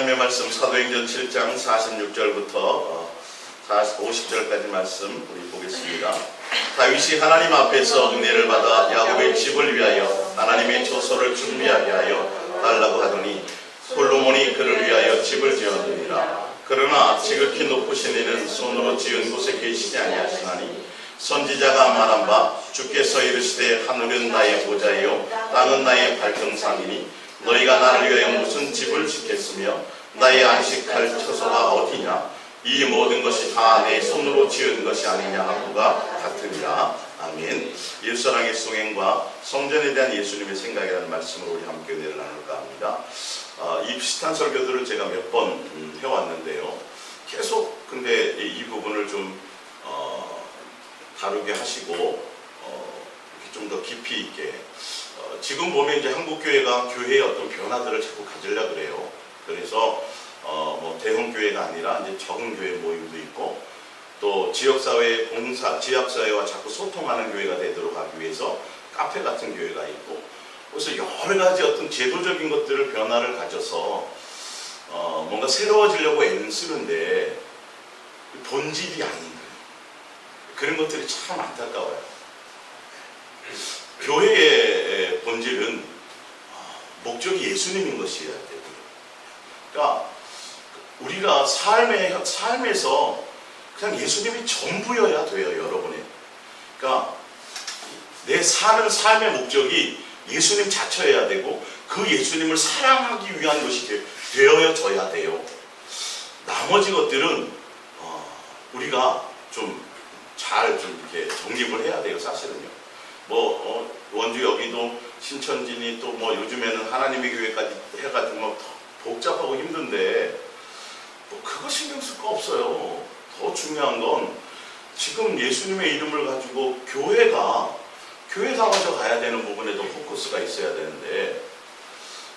하나님의 말씀 사도행전 7장 46절부터 50절까지 말씀 우리 보겠습니다. 다윗이 하나님 앞에서 은혜를 받아 야곱의 집을 위하여 하나님의 처소를 준비하게 하여 달라고 하더니 솔로몬이 그를 위하여 집을 지었느니라. 그러나 지극히 높으신 이는 손으로 지은 곳에 계시지 아니하시나니 선지자가 말한 바 주께서 이르시되 하늘은 나의 보좌이요 땅은 나의 발등상이니 너희가 나를 위하여 무슨 집을 짓겠으며 나의 안식할 처소가 어디냐? 이 모든 것이 다 내 손으로 지은 것이 아니냐 하고가 같으니라. 아멘. 옛사랑의 성행과 성전에 대한 예수님의 생각이라는 말씀을 우리 함께 은혜를 나눌까 합니다. 이 비슷한 설교들을 제가 몇 번 해왔는데요. 계속 근데 이 부분을 좀 다루게 하시고 좀 더 깊이 있게 지금 보면 이제 한국교회가 교회의 어떤 변화들을 자꾸 가지려고 그래요. 그래서 뭐 대형교회가 아니라 이제 적은 교회 모임도 있고 또 지역사회 봉사, 지역사회와 자꾸 소통하는 교회가 되도록 하기 위해서 카페 같은 교회가 있고 그래서 여러 가지 어떤 제도적인 것들을 변화를 가져서 뭔가 새로워지려고 애는 쓰는데 본질이 아닌 거예요. 그런 것들이 참 안타까워요. 교회의 본질은 목적이 예수님인 것이어야 되고요. 그러니까 우리가 삶에서 그냥 예수님이 전부여야 돼요, 여러분의. 그러니까 내 사는 삶의 목적이 예수님 자체여야 되고 그 예수님을 사랑하기 위한 것이 되어져야 돼요. 나머지 것들은 우리가 좀 잘 이렇게 정립을 해야 돼요, 사실은요. 원주 여기도 신천진이 또 요즘에는 하나님의 교회까지 해가지고 복잡하고 힘든데 그거 신경 쓸 거 없어요. 더 중요한 건 지금 예수님의 이름을 가지고 교회다워져 가야 되는 부분에 더 포커스가 있어야 되는데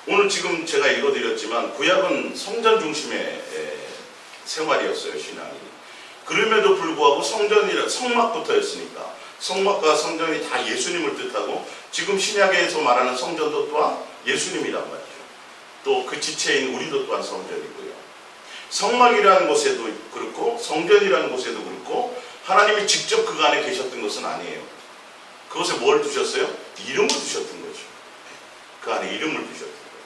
오늘 지금 제가 읽어드렸지만 구약은 성전 중심의 생활이었어요, 신앙이. 그럼에도 불구하고 성막부터였으니까 성막과 성전이 다 예수님을 뜻하고 지금 신약에서 말하는 성전도 또한 예수님이란 말이죠. 또 그 지체인 우리도 또한 성전이고요. 성막이라는 곳에도 그렇고 성전이라는 곳에도 그렇고 하나님이 직접 그 안에 계셨던 것은 아니에요. 그것에 뭘 두셨어요? 이름을 두셨던 거죠. 그 안에 이름을 두셨던 거예요.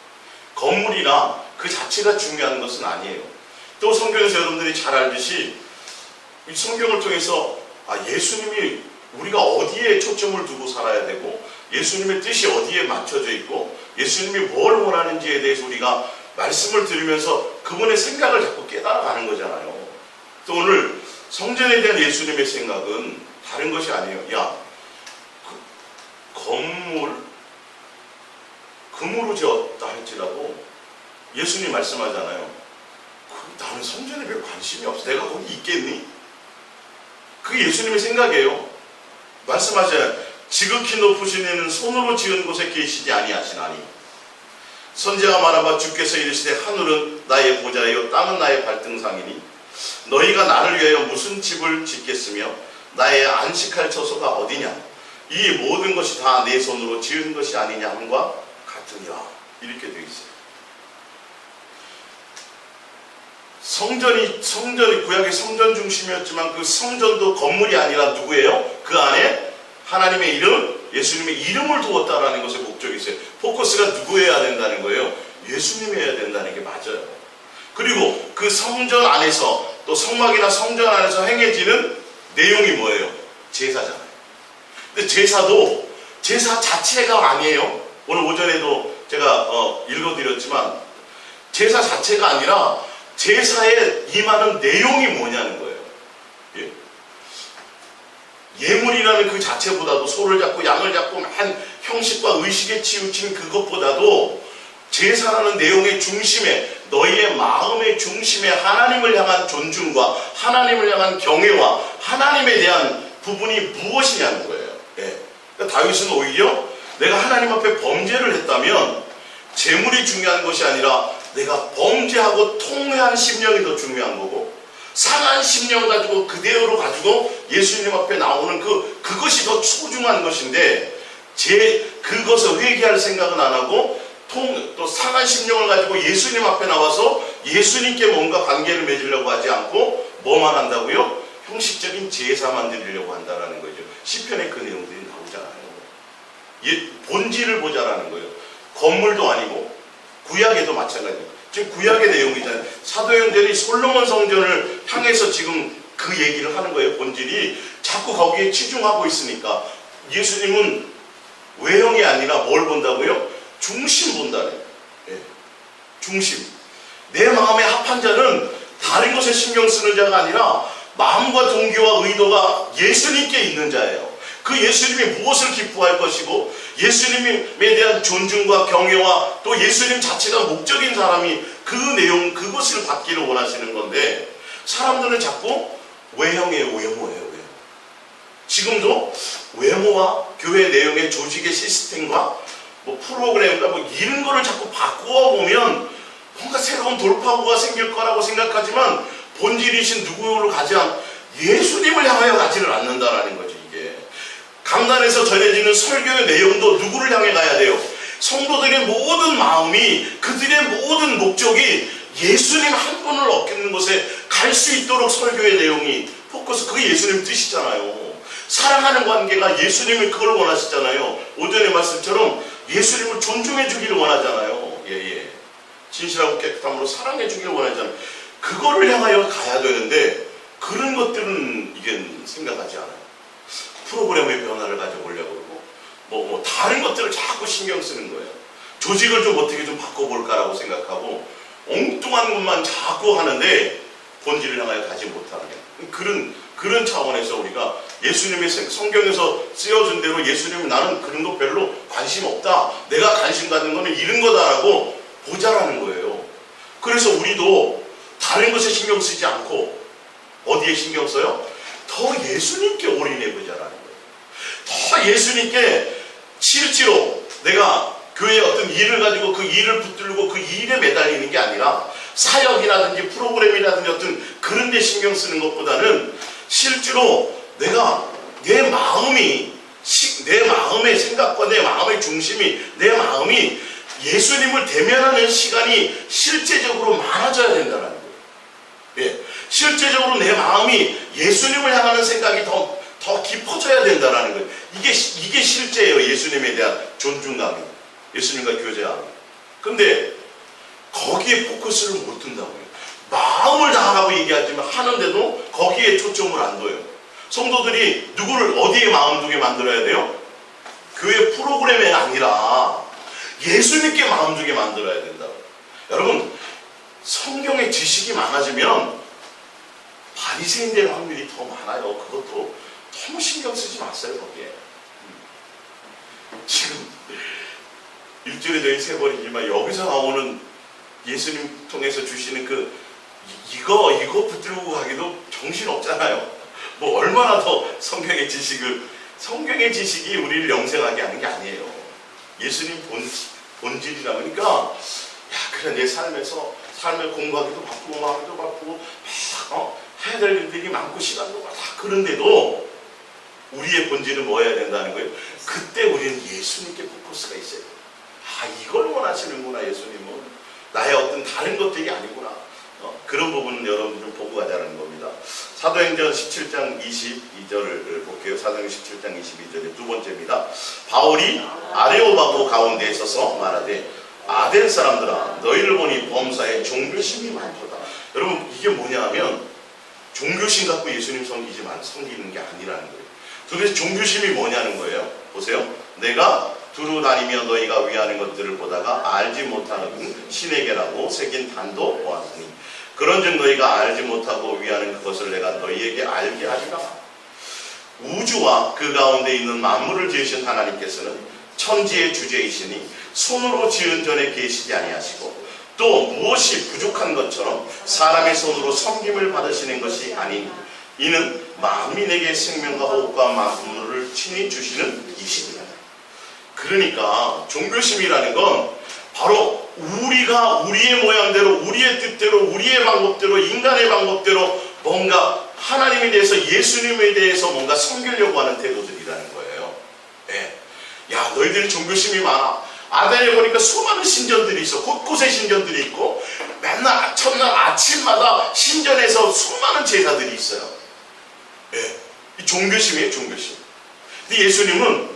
건물이나 그 자체가 중요한 것은 아니에요. 또 성경에서 여러분들이 잘 알듯이 이 성경을 통해서 예수님이 우리가 어디에 초점을 두고 살아야 되고 예수님의 뜻이 어디에 맞춰져 있고 예수님이 뭘 원하는지에 대해서 우리가 말씀을 들으면서 그분의 생각을 자꾸 깨달아가는 거잖아요. 또 오늘 성전에 대한 예수님의 생각은 다른 것이 아니에요. 건물 금으로 지었다 할지라도 예수님 말씀하잖아요. 나는 성전에 별 관심이 없어. 내가 거기 있겠니? 그게 예수님의 생각이에요. 말씀하셔요. 지극히 높으신 이는 손으로 지은 곳에 계시지 아니하시나니 선지자가 말하바 주께서 이르시되 하늘은 나의 보좌이요 땅은 나의 발등상이니 너희가 나를 위하여 무슨 집을 짓겠으며 나의 안식할 처소가 어디냐 이 모든 것이 다 내 손으로 지은 것이 아니냐 함과 같으니라. 이렇게 되어 있어요. 성전이 구약의 성전 중심이었지만 그 성전도 건물이 아니라 누구예요? 그 안에 하나님의 이름, 예수님의 이름을 두었다라는 것에 목적이 있어요. 포커스가 누구여야 된다는 거예요? 예수님이어야 된다는 게 맞아요. 그리고 그 성전 안에서 또 성막이나 성전 안에서 행해지는 내용이 뭐예요? 제사잖아요. 근데 제사도 제사 자체가 아니에요. 오늘 오전에도 제가 읽어드렸지만 제사 자체가 아니라 제사에 임하는 내용이 뭐냐는 거예요. 예물이라는 그 자체보다도 소를 잡고 양을 잡고 한 형식과 의식에 치우친 그것보다도 제사라는 내용의 중심에 너희의 마음의 중심에 하나님을 향한 존중과 하나님을 향한 경외와 하나님에 대한 부분이 무엇이냐는 거예요. 그러니까 다윗은 오히려 내가 하나님 앞에 범죄를 했다면 재물이 중요한 것이 아니라 내가 범죄하고 통회한 심령이 더 중요한 거고 상한 심령 가지고 그대로 가지고 예수님 앞에 나오는 그것이 더 소중한 것인데 그것을 회개할 생각은 안 하고 또 상한 심령을 가지고 예수님 앞에 나와서 예수님께 뭔가 관계를 맺으려고 하지 않고 뭐만 한다고요? 형식적인 제사만 드리려고 한다라는 거죠. 시편에 그 내용들이 나오잖아요. 본질을 보자라는 거예요. 건물도 아니고 구약에도 마찬가지예요. 지금 구약의 내용이잖아요. 사도행전이 솔로몬 성전을 향해서 지금 그 얘기를 하는 거예요. 본질이 자꾸 거기에 치중하고 있으니까 예수님은 외형이 아니라 뭘 본다고요? 중심 본다네. 예. 중심. 내 마음에 합한 자는 다른 것에 신경 쓰는 자가 아니라 마음과 동기와 의도가 예수님께 있는 자예요. 그 예수님이 무엇을 기뻐할 것이고 예수님에 대한 존중과 경외와 또 예수님 자체가 목적인 사람이 그 내용, 그것을 받기를 원하시는 건데 사람들은 자꾸 외형이에요. 외모예요. 지금도 외모와 교회 내용의 조직의 시스템과 뭐 프로그램과 뭐 이런 거를 자꾸 바꾸어 보면 뭔가 새로운 돌파구가 생길 거라고 생각하지만 본질이신 누구를 가지 예수님을 향하여 가지를 않는다라는 거죠. 이게 강단에서 전해지는 설교의 내용도 누구를 향해 가야 돼요? 성도들의 모든 마음이 그들의 모든 목적이 예수님 한 분을 얻는 곳에 갈 수 있도록 설교의 내용이 포커스, 그게 예수님 뜻이잖아요. 사랑하는 관계가 예수님이 그걸 원하시잖아요. 오전의 말씀처럼 예수님을 존중해 주기를 원하잖아요. 예. 진실하고 깨끗함으로 사랑해 주기를 원하잖아요. 그거를 향하여 가야 되는데 그런 것들은 이게 생각하지 않아요. 프로그램의 변화를 가져보려고 그러고 뭐 다른 것들을 자꾸 신경 쓰는 거예요. 조직을 좀 어떻게 좀 바꿔볼까라고 생각하고 엉뚱한 것만 자꾸 하는데 본질을 향하여 가지 못하는 그런 차원에서 우리가 예수님의 성경에서 쓰여준 대로 예수님이 나는 그런 거 별로 관심 없다. 내가 관심 갖는 거는 이런 거다라고 보자라는 거예요. 그래서 우리도 다른 것에 신경 쓰지 않고 어디에 신경 써요? 더 예수님께 올인해 보자라는 거예요. 더 예수님께 실제로 내가 교회의 어떤 일을 가지고 그 일을 붙들고 그 일에 매달리는 게 아니라 사역이라든지 프로그램이라든지 어떤 그런 데 신경 쓰는 것보다는 실제로 내가 내 마음의 생각과 내 마음의 중심이 내 마음이 예수님을 대면하는 시간이 실제적으로 많아져야 된다는 거예요. 예, 실제적으로 내 마음이 예수님을 향하는 생각이 더 깊어져야 된다는 거예요. 이게 실제예요. 예수님에 대한 존중감이, 예수님과 교제함이. 근데 거기에 포커스를 못 둔다고요. 마음을 다하라고 얘기하지만 하는데도 거기에 초점을 안 둬요. 성도들이 누구를 어디에 마음 두게 만들어야 돼요? 교회 프로그램이 아니라 예수님께 마음 두게 만들어야 된다고. 여러분, 성경의 지식이 많아지면 바리새인 될 확률이 더 많아요. 그것도 너무 신경 쓰지 마세요. 거기에. 지금 일주일에 저희 3번이지만 여기서 나오는 예수님 통해서 주시는 이거 붙들고 가기도 정신없잖아요. 뭐 얼마나 더 성경의 지식이 우리를 영생하게 하는 게 아니에요. 예수님 본질이라 보니까 그래 내 삶을 공부하기도 바쁘고 마음도 바쁘고 해야 될 일들이 많고 시간도 다 그런데도 우리의 본질은 뭐 해야 된다는 거예요? 그때 우리는 예수님께 포커스가 있어요. 이걸 원하시는구나. 예수님은 나의 어떤 다른 것들이 아니구나. 그런 부분은 여러분 좀 보고 가자는 겁니다. 사도행전 17장 22절을 볼게요. 사도행전 17장 22절의 두 번째입니다. 바울이 아레오바고 가운데에 서서 말하되 아덴 사람들아 너희를 보니 범사에 종교심이 많도다. 여러분 이게 뭐냐 하면 종교심 갖고 예수님 섬기는 게 아니라는 거예요. 도대체 종교심이 뭐냐는 거예요. 보세요. 내가 두루 다니며 너희가 위하는 것들을 보다가 알지 못하는 신에게라고 새긴 단도 보았으니 그런즉 너희가 알지 못하고 위하는 그것을 내가 너희에게 알게 하리라. 우주와 그 가운데 있는 만물을 지으신 하나님께서는 천지의 주제이시니 손으로 지은 전에 계시지 아니하시고 또 무엇이 부족한 것처럼 사람의 손으로 섬김을 받으시는 것이 아니니 이는 만민에게 생명과 호흡과 만물을 친히 주시는 이시니라. 그러니까 종교심이라는 건 바로 우리가 우리의 모양대로 우리의 뜻대로 우리의 방법대로 인간의 방법대로 뭔가 하나님에 대해서 예수님에 대해서 뭔가 섬기려고 하는 태도들이라는 거예요. 야 너희들이 종교심이 많아. 아덴에 보니까 수많은 신전들이 있어. 곳곳에 신전들이 있고 맨날 첫날 아침마다 신전에서 수많은 제사들이 있어요. 예, 이 종교심이에요, 종교심. 근데 예수님은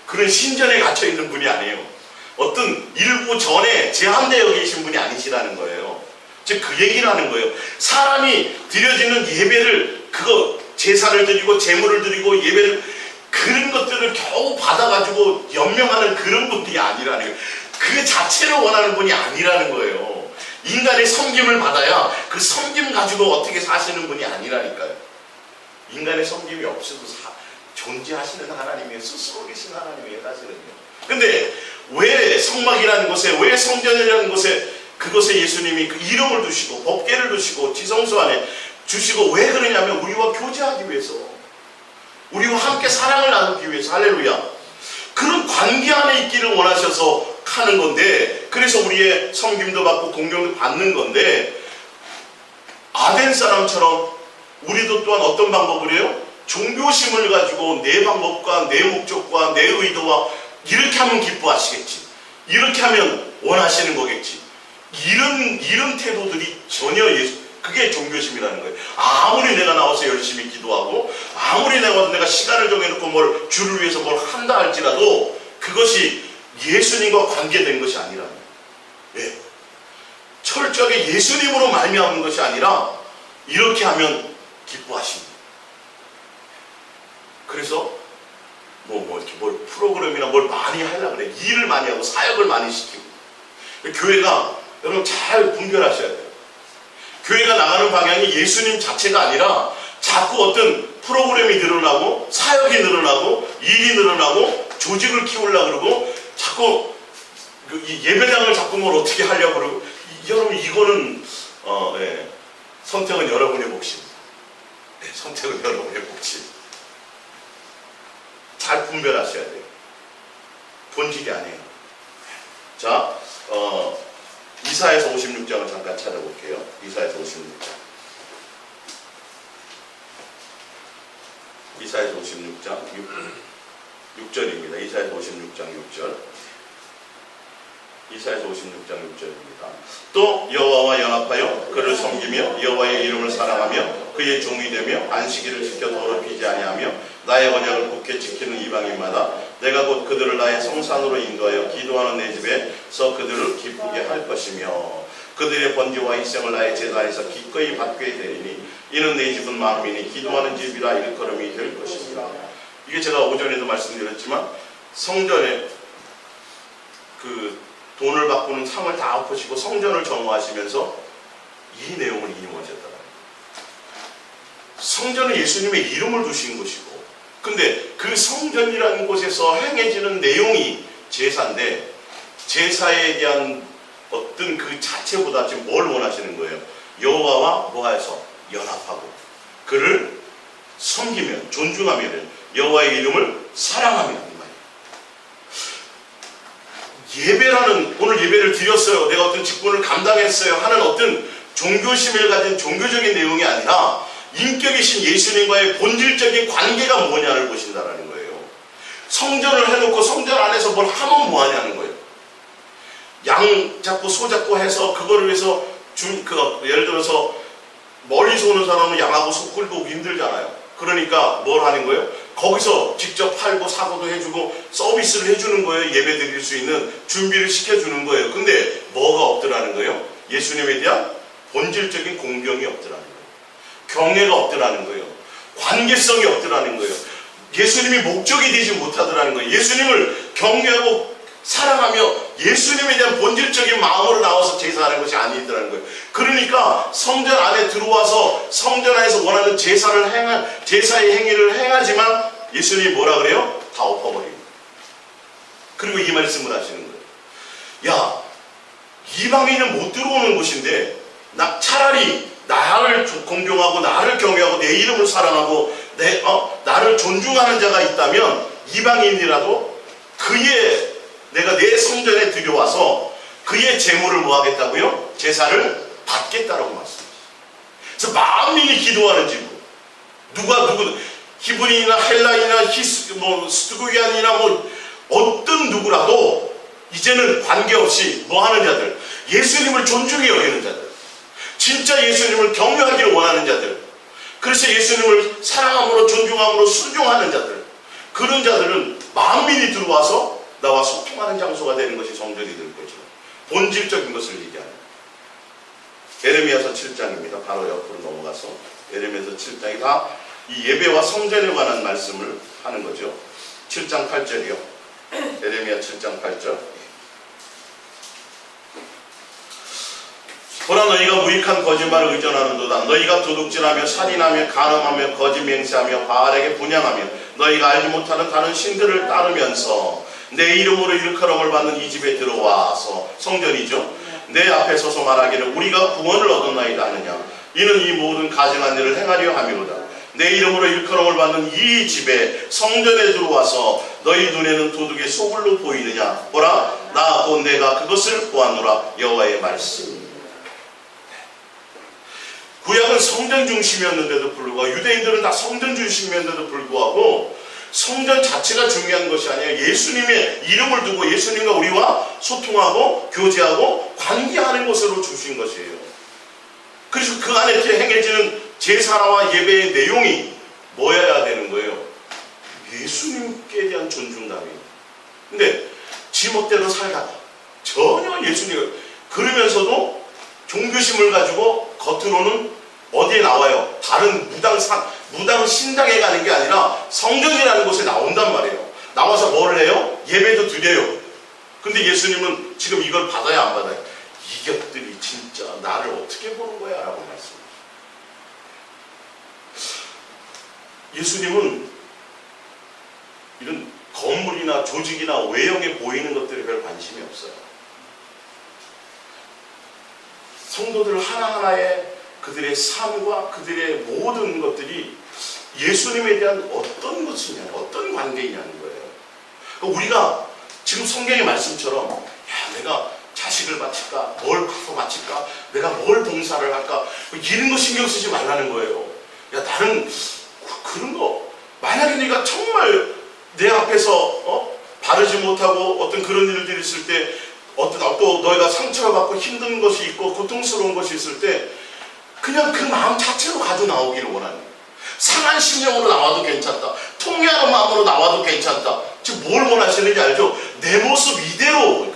그런 신전에 갇혀 있는 분이 아니에요. 어떤 일부 전에 제한되어 계신 분이 아니시라는 거예요. 즉 그 얘기를 하는 거예요. 사람이 드려지는 예배를, 그거 제사를 드리고 제물을 드리고 예배를, 그런 것들을 겨우 받아가지고 연명하는 그런 분들이 아니라는 거예요. 그 자체를 원하는 분이 아니라는 거예요. 인간의 섬김을 받아야 그 섬김 가지고 어떻게 사시는 분이 아니라니까요. 인간의 섬김이 없어도 존재하시는 하나님이에요. 스스로 계신 하나님이에요, 사실은요. 근데 왜 성막이라는 곳에, 왜 성전이라는 곳에, 그곳에 예수님이 그 이름을 두시고 법궤를 두시고 지성소 안에 주시고, 왜 그러냐면 우리와 교제하기 위해서, 우리와 함께 사랑을 나누기 위해서. 할렐루야. 그런 관계 안에 있기를 원하셔서 하는 건데, 그래서 우리의 섬김도 받고 공경도 받는 건데, 아덴 사람처럼 우리도 또한 어떤 방법을 해요? 종교심을 가지고 내 방법과 내 목적과 내 의도와 이렇게 하면 기뻐하시겠지, 이렇게 하면 원하시는 거겠지, 이런 태도들이 전혀 그게 종교심이라는 거예요. 아무리 내가 나와서 열심히 기도하고 아무리 내가 시간을 정해놓고 뭘 주를 위해서 뭘 한다 할지라도 그것이 예수님과 관계된 것이 아니라는 거예요. 예. 철저하게 예수님으로 말미암은 것이 아니라 이렇게 하면 기뻐하십니다. 그래서 이렇게 뭘 프로그램이나 뭘 많이 하려고 그래. 일을 많이 하고 사역을 많이 시키고. 교회가 여러분 잘 분별하셔야 돼요. 교회가 나가는 방향이 예수님 자체가 아니라 자꾸 어떤 프로그램이 늘어나고 사역이 늘어나고 일이 늘어나고 조직을 키우려고 그러고 자꾸 이 예배당을 자꾸 뭘 어떻게 하려고 그러고. 여러분 이거는 선택은 여러분의 몫입니다. 선택은 여러분의 몫입니다. 잘 분별하셔야 돼요. 본질이 아니에요. 자, 이사야서 56장을 잠깐 찾아볼게요. 이사야서 56장. 이사야서 56장 6절입니다. 이사야서 56장 6절. 이사야서 56장 6절입니다. 또 여호와와 연합하여 그를 섬기며 여호와의 이름을 사랑하며 그의 종이 되며 안식일을 지켜 더럽히지 아니하며 나의 언약을 굳게 지키는 이방인마다 내가 곧 그들을 나의 성산으로 인도하여 기도하는 내 집에서 그들을 기쁘게 할 것이며 그들의 번제와 희생을 나의 제단에서 기꺼이 받게 되리니 이는 내 집은 마음이니 기도하는 집이라 일컬음이 될 것입니다. 이게 제가 오전에도 말씀드렸지만 성전에 그 돈을 바꾸는 상을 다 엎으시고 성전을 정화하시면서 이 내용을 인용하셨다. 성전은 예수님의 이름을 두신 것이고, 근데 그 성전이라는 곳에서 행해지는 내용이 제사인데, 제사에 대한 어떤 그 자체보다 지금 뭘 원하시는 거예요? 여호와와 뭐해서 연합하고 그를 섬기면, 존중하면, 여호와의 이름을 사랑하면. 예배라는, 오늘 예배를 드렸어요, 내가 어떤 직분을 감당했어요 하는 어떤 종교심을 가진 종교적인 내용이 아니라 인격이신 예수님과의 본질적인 관계가 뭐냐를 보신다는 거예요. 성전을 해놓고 성전 안에서 뭘 하면 뭐하냐는 거예요. 양 잡고 소 잡고 해서 그거를 위해서 예를 들어서 멀리서 오는 사람은 양하고 소 끌고 오기 힘들잖아요. 그러니까 뭘 하는 거예요? 거기서 직접 팔고 사고도 해주고 서비스를 해주는 거예요. 예배 드릴 수 있는 준비를 시켜주는 거예요. 근데 뭐가 없더라는 거예요? 예수님에 대한 본질적인 공경이 없더라는 거예요. 경외가 없더라는 거예요. 관계성이 없더라는 거예요. 예수님이 목적이 되지 못하더라는 거예요. 예수님을 경외하고 사랑하며 예수님에 대한 본질적인 마음으로 나와서 제사하는 것이 아니더라는 거예요. 그러니까 성전 안에 들어와서 성전 안에서 원하는 제사의 행위를 행하지만 예수님이 뭐라 그래요? 다 엎어버립니다. 그리고 이 말씀을 하시는 거예요. 야, 이방인은 못 들어오는 곳인데 차라리 나를 공경하고 나를 경외하고 내 이름을 사랑하고 나를 존중하는 자가 있다면 이방인이라도 내가 내 성전에 들여와서 그의 제물을 뭐 하겠다고요? 제사를 받겠다라고 말씀하셨어요. 그래서 만민이 기도하는 집으로 누구 히브리인이나 헬라인이나 스두고이안이나 어떤 누구라도 이제는 관계없이 뭐 하는 자들, 예수님을 존중히 여기는 자들, 진짜 예수님을 경외하기를 원하는 자들, 그래서 예수님을 사랑함으로 존중함으로 순종하는 자들, 그런 자들은 만민이 들어와서 나와 소통하는 장소가 되는 것이 성전이 될 거죠. 본질적인 것을 얘기하는 에레미야서 7장입니다. 바로 옆으로 넘어가서 에레미야서 7장이 다 이 예배와 성전에 관한 말씀을 하는 거죠. 7장 8절이요. 에레미야 7장 8절. 보라, 너희가 무익한 거짓말을 의존하는도다. 너희가 도둑질하며 살인하며 간음하며 거짓 맹세하며 바알에게 분향하며 너희가 알지 못하는 다른 신들을 따르면서 내 이름으로 일컬음을 받는 이 집에 들어와서, 성전이죠, 내 앞에 서서 말하기를 우리가 구원을 얻었나이다 하느냐. 이는 이 모든 가증한 일을 행하려 함이로다. 내 이름으로 일컬음을 받는 이 집에, 성전에 들어와서 너희 눈에는 도둑의 소굴로 보이느냐. 보라, 나 곧 내가 그것을 보았노라. 여호와의 말씀. 구약은 성전 중심이었는데도 불구하고, 유대인들은 다 성전 중심이었는데도 불구하고 성전 자체가 중요한 것이 아니라 예수님의 이름을 두고 예수님과 우리와 소통하고 교제하고 관계하는 것으로 주신 것이에요. 그래서 그 안에 행해지는 제사와 예배의 내용이 뭐여야 되는 거예요? 예수님께 대한 존중감이에요. 근데 지멋대로 살다가 전혀 예수님을, 그러면서도 종교심을 가지고 겉으로는 어디에 나와요? 다른 무당 신당에 가는 게 아니라 성전이라는 곳에 나온단 말이에요. 나와서 뭘 해요? 예배도 드려요. 근데 예수님은 지금 이걸 받아야 안 받아요? 이것들이 진짜 나를 어떻게 보는 거야? 라고 말씀하세요. 예수님은 이런 건물이나 조직이나 외형에 보이는 것들에 별 관심이 없어요. 성도들 하나하나의 그들의 삶과 그들의 모든 것들이 예수님에 대한 어떤 것이냐, 어떤 관계이냐는 거예요. 우리가 지금 성경의 말씀처럼, 야, 내가 자식을 바칠까, 뭘 가서 바칠까, 내가 뭘 봉사를 할까, 이런 거 신경 쓰지 말라는 거예요. 야, 나는 그런 거, 만약에 네가 정말 내 앞에서 바르지 못하고 어떤 그런 일들이 있을 때, 또 너희가 상처를 받고 힘든 것이 있고 고통스러운 것이 있을 때 그냥 그 마음 자체로 가져 나오기를 원하는 거예요. 상한 심령으로 나와도 괜찮다. 통회하는 마음으로 나와도 괜찮다. 지금 뭘 원하시는지 알죠? 내 모습 이대로,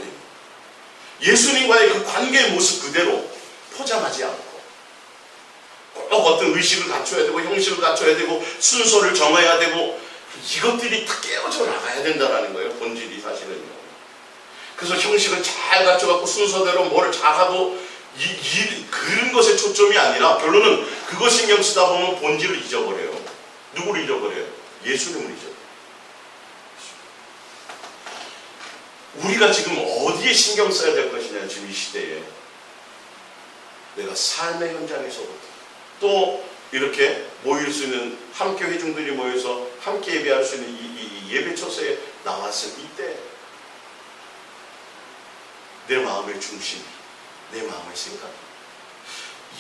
예수님과의 그 관계의 모습 그대로 포장하지 않고 꼭 어떤 의식을 갖춰야 되고 형식을 갖춰야 되고 순서를 정해야 되고, 이것들이 다 깨어져 나가야 된다는 거예요. 본질이 사실은요. 그래서 형식을 잘 갖춰갖고 순서대로 뭘 잘하고 그런 것에 초점이 아니라 결론은 그것 신경 쓰다 보면 본질을 잊어버려요. 누구를 잊어버려요? 예수님을 잊어버려요. 우리가 지금 어디에 신경 써야 될 것이냐, 지금 이 시대에. 내가 삶의 현장에서부터 또 이렇게 모일 수 있는 함께 회중들이 모여서 함께 예배할 수 있는 이 예배 처소에 나왔을 이때 내 마음의 중심, 내 마음의 생각,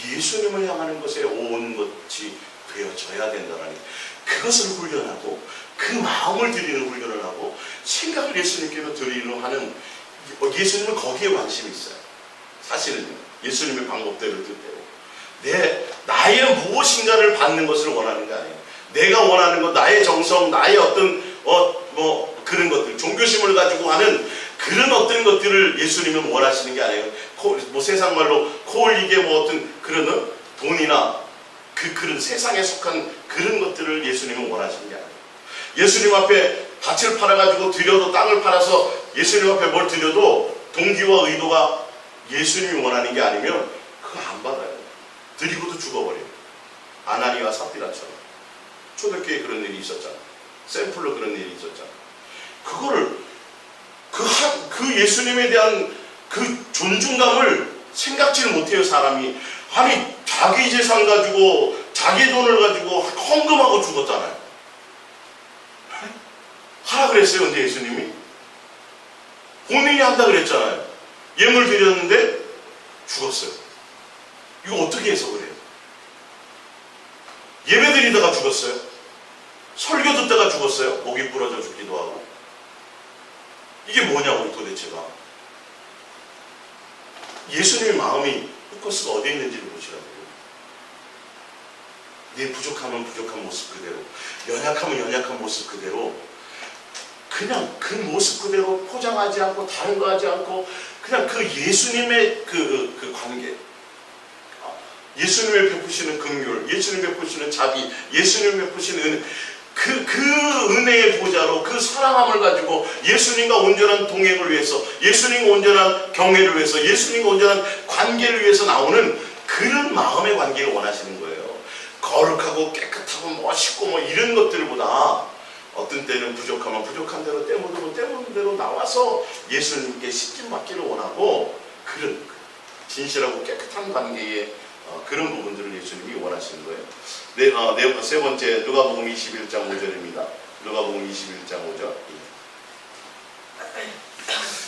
예수님을 향하는 것에 온 것이 되어져야 된다는, 그것을 훈련하고 그 마음을 드리는 훈련을 하고 생각을 예수님께로 드리려 하는, 예수님은 거기에 관심이 있어요. 사실은 예수님의 방법대로 뜻대로 나의 무엇인가를 받는 것을 원하는 게 아니에요. 내가 원하는 것, 나의 정성, 나의 어떤 그런 것들, 종교심을 가지고 하는 그런 어떤 것들을 예수님은 원하시는 게 아니에요. 세상 말로 코올리게 어떤 그런 돈이나 그런 세상에 속한 그런 것들을 예수님은 원하시는 게 아니에요. 예수님 앞에 밭을 팔아가지고 드려도, 땅을 팔아서 예수님 앞에 뭘 드려도 동기와 의도가 예수님이 원하는 게 아니면 그거 안 받아요. 드리고도 죽어버려요. 아나니와 삽비라처럼. 초대교회에 그런 일이 있었잖아. 샘플로 그런 일이 있었잖아. 그거를 그 예수님에 대한 그 존중감을 생각지를 못해요, 사람이. 아니, 자기 재산 가지고 자기 돈을 가지고 헌금하고 죽었잖아요. 하라 그랬어요, 근데 예수님이? 본인이 한다 그랬잖아요. 예물 드렸는데 죽었어요. 이거 어떻게 해석을 해요? 예배 드리다가 죽었어요. 설교 듣다가 죽었어요. 목이 부러져 죽기도 하고. 이게 뭐냐고 도대체가. 예수님의 마음이 포커스가 어디에 있는지를 보시라고요. 내 부족하면 부족한 모습 그대로, 연약하면 연약한 모습 그대로, 그냥 그 모습 그대로 포장하지 않고 다른 거 하지 않고 그냥 그 예수님의 그 관계, 예수님을 베푸시는 긍휼, 예수님 베푸시는 자비, 예수님 베푸시는 은혜, 그 은혜의 보좌로 그 사랑함을 가지고 예수님과 온전한 동행을 위해서, 예수님과 온전한 경외를 위해서, 예수님과 온전한 관계를 위해서 나오는 그런 마음의 관계를 원하시는 거예요. 거룩하고 깨끗하고 멋있고 뭐 이런 것들보다 어떤 때는 부족하면 부족한 대로, 때 묻으면 때 묻은 대로 나와서 예수님께 씻김 받기를 원하고, 그런 진실하고 깨끗한 관계의 그런 부분들을 예수님이 원하시는 거예요. 세 번째, 누가복음 21장 5절입니다. 누가복음 21장 5절.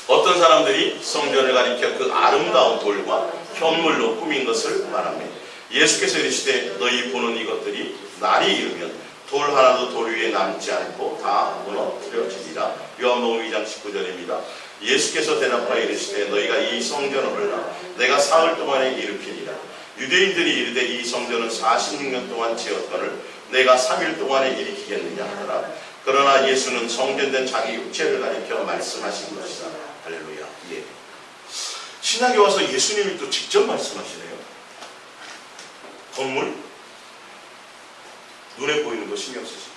어떤 사람들이 성전을 가리켜 그 아름다운 돌과 현물로 꾸민 것을 말합니다. 예수께서 이르시되 너희 보는 이것들이 날이 이르면 돌 하나도 돌 위에 남지 않고 다 무너뜨려지리라. 요한복음 2장 19절입니다. 예수께서 대답하여 이르시되 너희가 이 성전을 내가 사흘 동안에 일으키리라. 유대인들이 이르되 이 성전은 46년 동안 지었거늘 내가 3일 동안에 일으키겠느냐 하더라. 그러나 예수는 성전된 자기 육체를 가리켜 말씀하신 것이다. 할렐루야. 예. 신학에 와서 예수님이 또 직접 말씀하시네요. 건물, 눈에 보이는 거 신경 쓰시고,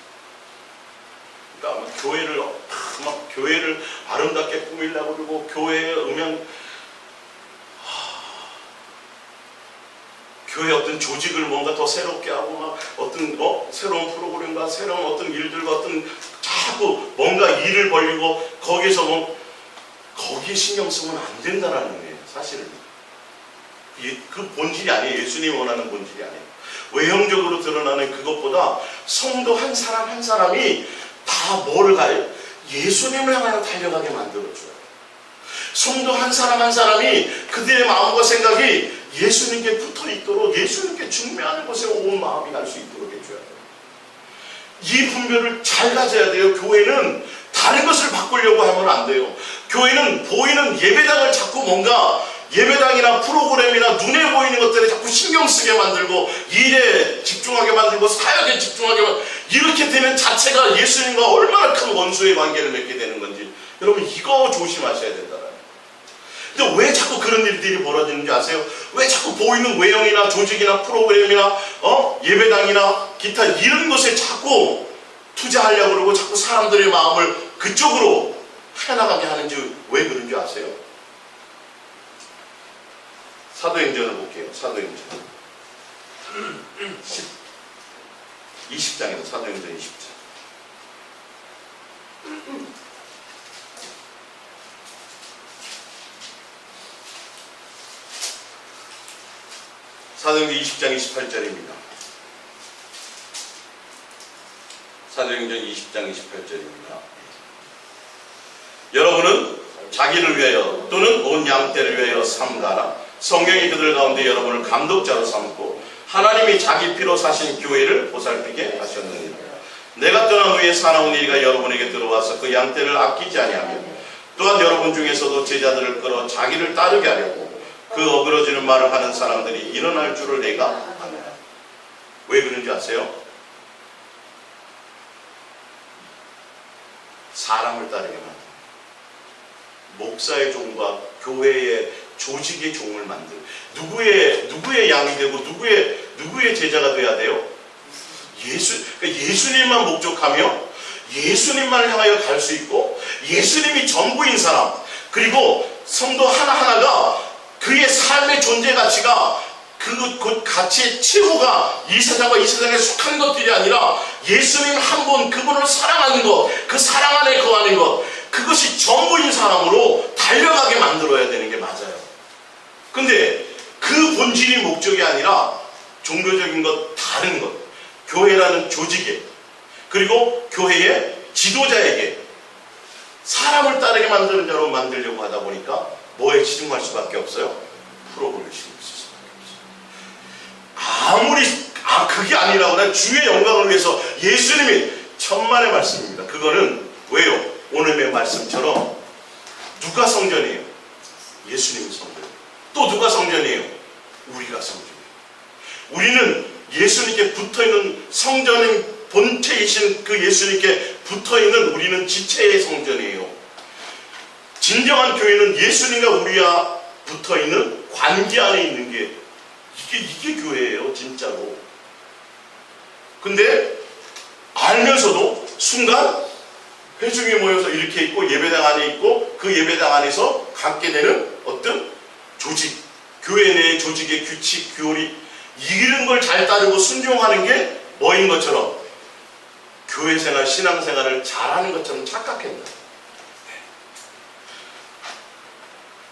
그러니까 교회를 아름답게 꾸밀려고 그러고, 교회의 교회 어떤 조직을 뭔가 더 새롭게 하고, 막 어떤 새로운 프로그램과 새로운 어떤 일들과 어떤 자꾸 뭔가 일을 벌리고, 거기에 신경 쓰면 안 된다는 거예요. 사실은 그 본질이 아니에요. 예수님이 원하는 본질이 아니에요. 외형적으로 드러나는 그것보다 성도 한 사람 한 사람이 다 뭐를 가요? 예수님을 향하여 달려가게 만들어줘요. 성도 한 사람 한 사람이 그들의 마음과 생각이 예수님께 붙어있도록, 예수님께 중매하는 것에 온 마음이 갈 수 있도록 해줘야 돼요. 이 분별을 잘 가져야 돼요. 교회는 다른 것을 바꾸려고 하면 안 돼요. 교회는 보이는 예배당을 자꾸 뭔가 예배당이나 프로그램이나 눈에 보이는 것들에 자꾸 신경 쓰게 만들고, 일에 집중하게 만들고, 사역에 집중하게 만들고, 이렇게 되는 자체가 예수님과 얼마나 큰 원수의 관계를 맺게 되는 건지 여러분 이거 조심하셔야 된다는. 근데 왜 자꾸 그런 일들이 벌어지는지 아세요? 왜 자꾸 보이는 외형이나 조직이나 프로그램이나 예배당이나 기타 이런 것에 자꾸 투자하려고 그러고 자꾸 사람들의 마음을 그쪽으로 해나가게 하는지 왜 그런지 아세요? 사도행전을 볼게요. 사도행전 20장에서 사도행전 20장. 사도행전 20장 28절입니다. 사도행전 20장 28절입니다. 여러분은 자기를 위하여 또는 온 양떼를 위하여 삼가라. 성경이 그들 가운데 여러분을 감독자로 삼고 하나님이 자기 피로 사신 교회를 보살피게 하셨느니라. 내가 떠난 후에 사나운 이가 여러분에게 들어와서 그 양떼를 아끼지 아니하며 또한 여러분 중에서도 제자들을 끌어 자기를 따르게 하려고 그 어그러지는 말을 하는 사람들이 일어날 줄을 내가 아노라. 왜 그런지 아세요? 사람을 따르게 만든, 목사의 종과 교회의 조직의 종을 만들, 누구의 양이 되고 누구의 제자가 돼야 돼요? 그러니까 예수님만 목적하며 예수님만을 향하여 갈 수 있고, 예수님이 전부인 사람, 그리고 성도 하나하나가 그의 삶의 존재 가치가 그 가치의 최고가 이 세상과 이 세상에 속한 것들이 아니라 예수님 한 분, 그분을 사랑하는 것, 그 사랑 안에 거하는 것, 그것이 전부인 사람으로 달려가게 만들어야 되는 게 맞아요. 근데 그 본질이 목적이 아니라 종교적인 것, 다른 것, 교회라는 조직에, 그리고 교회의 지도자에게 사람을 따르게 만드는 자로 만들려고 하다 보니까 뭐에 치중할 수밖에 없어요? 프로그램을 신경 쓸 수밖에 없어요. 아무리 그게 아니라고, 난 주의 영광을 위해서, 예수님이 천만의 말씀입니다. 그거는 왜요? 오늘의 말씀처럼 누가 성전이에요? 예수님이 성전. 또 누가 성전이에요? 우리가 성전이에요. 우리는 예수님께 붙어있는 성전인 본체이신 그 예수님께 붙어있는 우리는 지체의 성전이에요. 진정한 교회는 예수님과 우리와 붙어있는 관계 안에 있는 게 이게 교회예요, 진짜로. 근데 알면서도 순간 회중이 모여서 이렇게 있고 예배당 안에 있고 그 예배당 안에서 갖게 되는 어떤 조직, 교회 내의 조직의 규칙, 교리, 이런 걸 잘 따르고 순종하는 게 뭐인 것처럼 교회 생활, 신앙 생활을 잘하는 것처럼 착각합니다.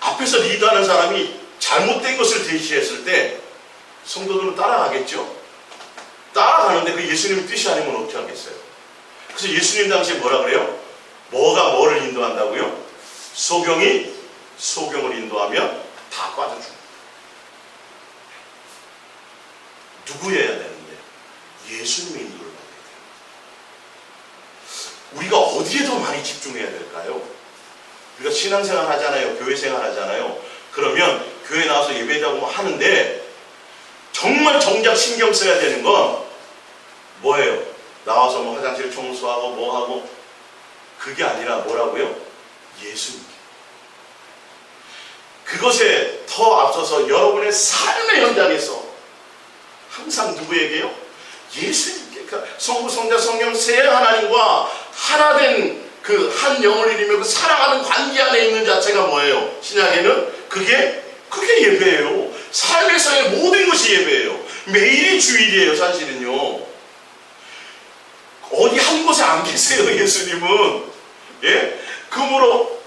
앞에서 리드하는 사람이 잘못된 것을 제시했을 때 성도들은 따라가겠죠? 따라가는데 그 예수님의 뜻이 아니면 어떻게 하겠어요? 그래서 예수님 당시에 뭐라 그래요? 뭐가 뭐를 인도한다고요? 소경이 소경을 인도하면 다 빠져줍니다. 누구여야 되는데? 예수님의 인도를 받아야 돼요. 우리가 어디에 더 많이 집중해야 될까요? 우리가 신앙생활 하잖아요. 교회생활 하잖아요. 그러면 교회 나와서 예배하고 하는데 정말 정작 신경 써야 되는 건 뭐예요? 나와서 뭐 화장실 청소하고 뭐하고 그게 아니라 뭐라고요? 예수님. 그것에 더 앞서서 여러분의 삶의 현장에서 항상 누구에게요? 예수님께, 성부, 성자, 성령 세 하나님과 하나된 그 한 영을 이루며 그 사랑하는 관계 안에 있는 자체가 뭐예요? 신약에는 그게 예배예요. 삶에서의 모든 것이 예배예요. 매일이 주일이에요, 사실은요. 어디 한 곳에 안 계세요, 예수님은. 예? 금으로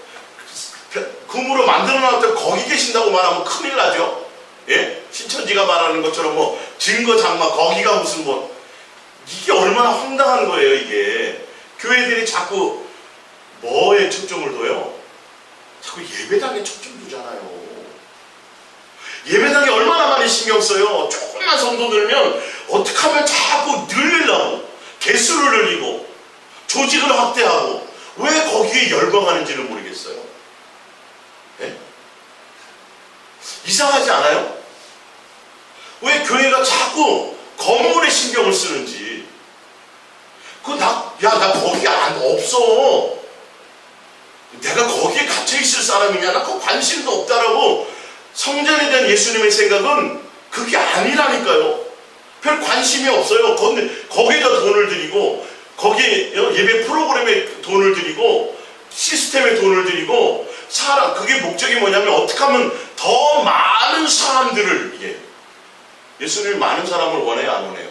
만들어놨던 거기 계신다고 말하면 큰일 나죠. 예? 신천지가 말하는 것처럼 뭐 증거 장막 거기가 무슨 뭐 이게 얼마나 황당한 거예요, 이게. 교회들이 자꾸 뭐에 초점을 둬요? 자꾸 예배당에 초점 두잖아요. 예배당에 얼마나 많이 신경 써요. 조금만 성도 늘면 어떻게 하면 자꾸 늘리려고 개수를 늘리고 조직을 확대하고 왜 거기에 열광하는지를 모르겠어요. 네? 이상하지 않아요? 왜 교회가 자꾸 건물에 신경을 쓰는지. 나 거기 없어. 내가 거기에 갇혀있을 사람이냐? 나 그 관심도 없다라고 성전에 대한 예수님의 생각은 그게 아니라니까요. 별 관심이 없어요. 거기에다 돈을 들이고 거기에 예배 프로그램에 돈을 들이고 시스템에 돈을 들이고 그게 목적이 뭐냐면 어떻게 하면 더 많은 사람들을 예수님이 많은 사람을 원해요, 안 원해요?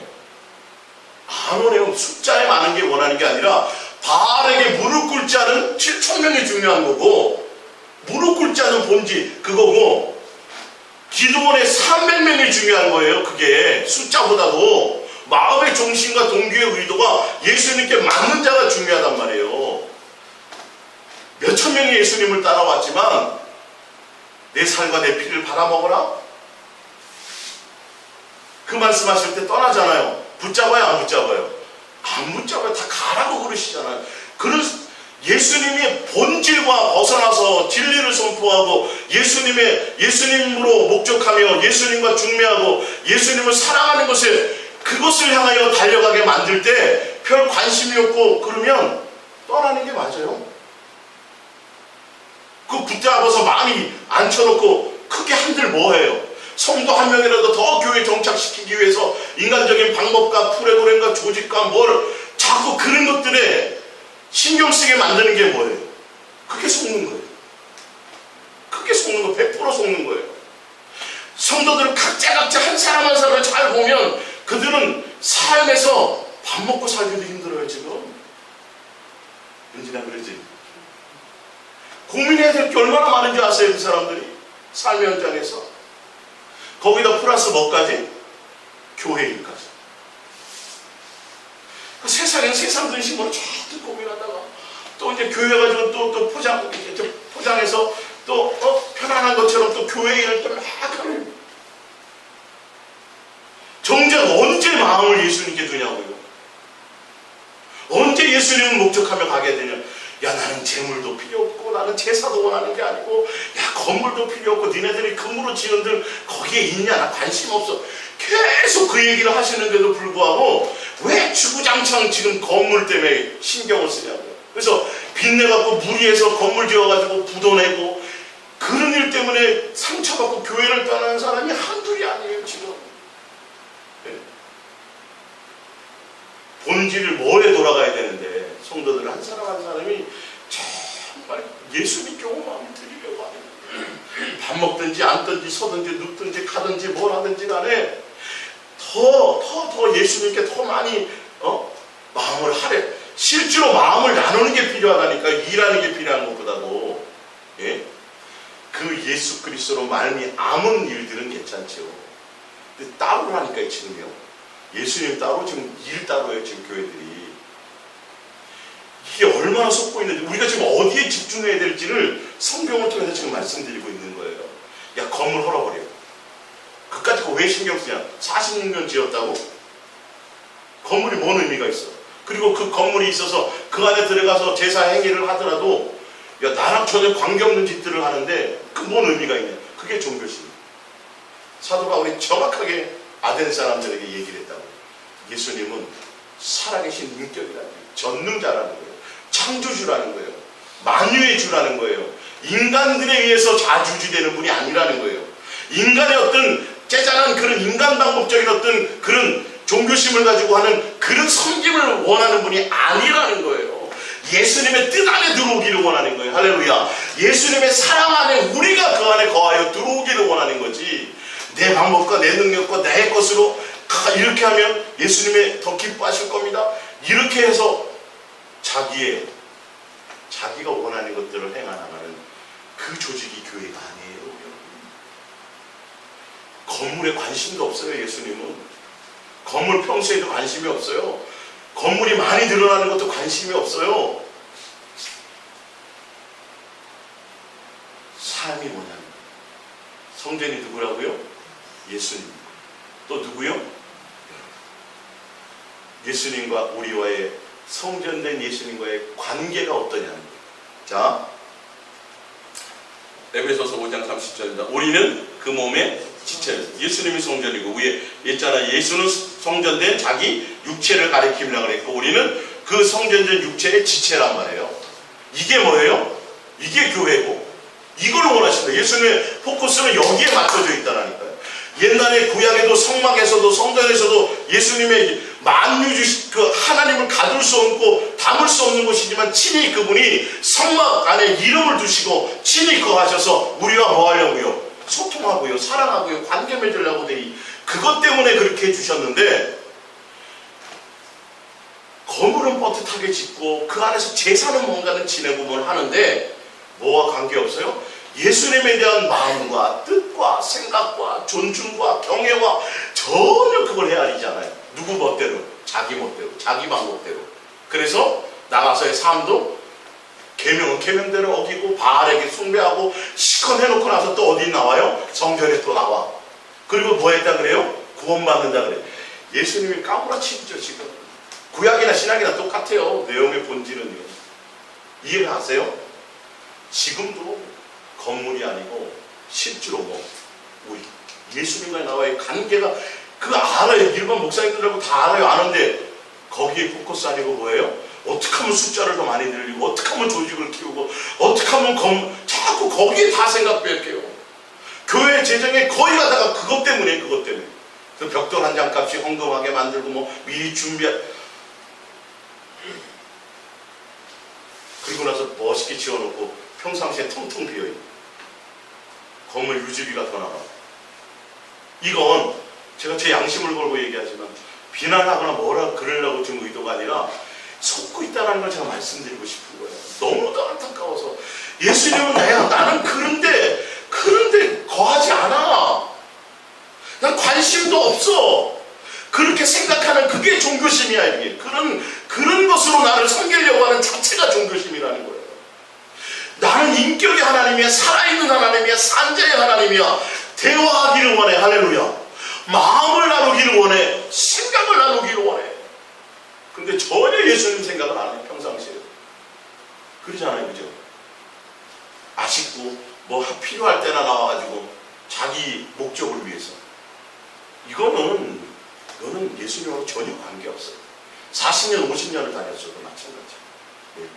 안 원해요. 숫자에 많은 게 원하는 게 아니라 바알에게 무릎 꿇지 않은 7,000명이 중요한 거고 무릎 꿇지 않은 본질 그거고 기도원의 300명이 중요한 거예요. 그게 숫자보다도 마음의 중심과 동기의 의도가 예수님께 맞는 자가 중요하단 말이에요. 몇천 명이 예수님을 따라왔지만 내 살과 내 피를 받아먹어라? 그 말씀하실 때 떠나잖아요. 붙잡아요, 안 붙잡아요? 안 붙잡아요. 다 가라고 그러시잖아요. 예수님의 본질과 벗어나서 진리를 선포하고 예수님으로 목적하며 예수님과 중매하고 예수님을 사랑하는 그것을 향하여 달려가게 만들 때 별 관심이 없고 그러면 떠나는 게 맞아요. 그 붙잡아서 많이 앉혀놓고 크게 한들 뭐해요? 성도 한 명이라도 더 교회에 정착시키기 위해서 인간적인 방법과 프로그램과 조직과 자꾸 그런 것들에 신경 쓰게 만드는 게 뭐예요? 그게 속는 거예요. 그게 속는 거, 100% 속는 거예요. 성도들은 각자 한 사람 한 사람을 잘 보면 그들은 삶에서 밥 먹고 살기도 힘들어요, 지금. 은진아 그러지? 고민해야 될 게 얼마나 많은지 아세요, 그 사람들이? 삶의 현장에서. 거기다 플러스 뭐까지? 교회 일까지. 세상엔 세상 근심으로 자꾸 고민하다가 또 이제 교회 가지고 또 포장해서 또 편안한 것처럼 또 교회 일을 또 막 하는. 정작 언제 마음을 예수님께 두냐고요. 언제 예수님을 목적하며 가게 되냐. 야, 나는 재물도 필요 없고 나는 제사도 원하는 게 아니고 야, 건물도 필요 없고 니네들이 금으로 지은들 거기에 있냐? 나 관심 없어. 계속 그 얘기를 하시는데도 불구하고 왜 주구장창 지금 건물 때문에 신경을 쓰냐고요. 그래서 빚내갖고 무리해서 건물 지어가지고 부도 내고 그런 일 때문에 상처받고 교회를 떠나는 사람이 한둘이 아니에요 지금. 네. 본질을 뭐에 돌아가야 되는데 성도들 한 사람 한 사람이 정말 예수 믿고 마음을 드리려고 하는, 밥 먹든지 앉든지 서든지 눕든지 가든지 뭘 하든지 간에 더 예수님께 더 많이 마음을 하래. 실제로 마음을 나누는 게 필요하다니까. 일하는 게 필요한 것보다도. 예? 그 예수 그리스도로 말미암은 일들은 괜찮죠. 근데 따로 하니까 지금요. 예수님 따로 지금 일 따로예요 지금 교회들이. 이게 얼마나 속고 있는지, 우리가 지금 어디에 집중해야 될지를 성경을 통해서 지금 말씀드리고 있는 거예요. 야, 건물 헐어버려. 그까짓 거 왜 신경 쓰냐? 46년 지었다고? 건물이 뭔 의미가 있어? 그리고 그 건물이 있어서 그 안에 들어가서 제사 행위를 하더라도 야, 나랑 전혀 관계없는 짓들을 하는데 그 뭔 의미가 있냐? 그게 종교심. 사도 바울이 정확하게 아덴 사람들에게 얘기를 했다고. 예수님은 살아계신 인격이라는 거예요. 전능자라는 거예요. 창조주라는 거예요. 만유의 주라는 거예요. 인간들에 의해서 자주주되는 분이 아니라는 거예요. 인간의 어떤 짜잔한 그런 인간 방법적인 어떤 그런 종교심을 가지고 하는 그런 섬김을 원하는 분이 아니라는 거예요. 예수님의 뜻 안에 들어오기를 원하는 거예요. 할렐루야. 예수님의 사랑 안에 우리가 그 안에 거하여 들어오기를 원하는 거지, 내 방법과 내 능력과 내 것으로 이렇게 하면 예수님의 더 기뻐하실 겁니다. 이렇게 해서 자기가 원하는 것들을 행하는 그 조직이 교회가 아니에요. 건물에 관심도 없어요. 예수님은 건물 평소에도 관심이 없어요. 건물이 많이 늘어나는 것도 관심이 없어요. 삶이 뭐냐면, 성전이 누구라고요? 예수님. 또 누구요? 예수님과 우리와의 성전된 예수님과의 관계가 어떠냐는 거예요. 자, 에베소서 5장 30절입니다. 우리는 그 몸의 지체를, 예수님이 성전이고 위에 있잖아. 예수는 성전된 자기 육체를 가리킴이라고 그랬고 우리는 그 성전된 육체의 지체란 말이에요. 이게 뭐예요? 이게 교회고 이걸 원하신다. 예수님의 포커스는 여기에 맞춰져 있다라니까요. 옛날에 구약에도 성막에서도 성전에서도 예수님의 만유주 그 하나님을 가둘 수 없고 담을 수 없는 곳이지만 친히 그분이 성막 안에 이름을 두시고 친히 거하셔서 우리와 뭐 하려고요? 소통하고요, 사랑하고요, 관계 맺으려고 그것 때문에 그렇게 해주셨는데, 건물은 뻣뻣하게 짓고 그 안에서 제사는 뭔가는 지내고 뭘 하는데 뭐와 관계없어요? 예수님에 대한 마음과 뜻과 생각과 존중과 경애와 전혀 그걸 헤아리잖아요. 누구 멋대로, 자기 멋대로, 자기 방법대로. 그래서 나가서의 삶도 계명은 계명대로 어기고 바알에게 숭배하고 시컨 해놓고 나서 또 어디 나와요? 성전에 또 나와. 그리고 뭐 했다 그래요? 구원받는다 그래요. 예수님이 까무라치죠 지금. 구약이나 신약이나 똑같아요. 내용의 본질은요. 이해를 하세요? 지금도 건물이 아니고 실제로 우리 예수님과 나와의 관계가 그거 알아요. 일반 목사님들하고 다 알아요. 아는데 거기에 포커스 아니고 뭐예요? 어떻게 하면 숫자를 더 많이 늘리고 어떻게 하면 조직을 키우고 어떻게 하면 자꾸 거기에 다 생각 뺄게요. 교회 재정에 거의 가다가 그것 때문에 그 벽돌 한 장 값이 헌금하게 만들고 뭐 미리 그리고 나서 멋있게 지어놓고 평상시에 텅텅 비어있고 건물 유지비가 더 나가. 이건 제가 제 양심을 걸고 얘기하지만 비난하거나 뭐라 그러려고 지금 의도가 아니라 속고 있다는 걸 제가 말씀드리고 싶은 거예요. 너무도 안타까워서. 예수님은 나는 그런데 거하지 않아. 난 관심도 없어. 그렇게 생각하는 그게 종교심이야. 이게 그런 것으로 나를 섬기려고 하는 자체가 종교심이라는 거예요. 나는 인격의 하나님이야, 살아있는 하나님이야, 산자의 하나님이야. 대화하기를 원해. 할렐루야. 마음을 나누기를 원해. 생각을 나누기를 원해. 근데 전혀 예수님 생각을 안 해. 평상시에 그러잖아요. 그죠? 아쉽고 뭐 필요할 때나 나와가지고 자기 목적을 위해서. 이거는 예수님하고 전혀 관계없어요. 40년 50년을 다녔어도 마찬가지예요.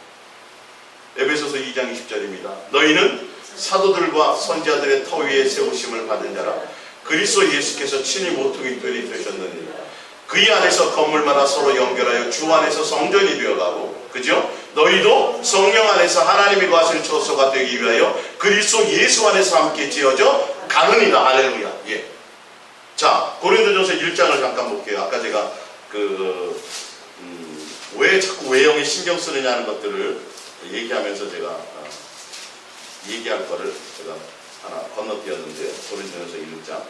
에베소서 2장 20절입니다. 너희는 사도들과 선지자들의 터 위에 세우심을 받은 자라. 그리스도 예수께서 친히 모퉁이 돌이 되셨느니라. 그의 안에서 건물마다 서로 연결하여 주 안에서 성전이 되어가고, 그죠? 너희도 성령 안에서 하나님이 거하시는 처소가 되기 위하여 그리스도 예수 안에서 함께 지어져 가느니라. 할렐루야. 예. 자, 고린도전서 1장을 잠깐 볼게요. 아까 제가 왜 자꾸 외형에 신경 쓰느냐 하는 것들을 얘기하면서 제가 얘기할 거를 제가 하나 건너뛰었는데, 고린도전서 1장.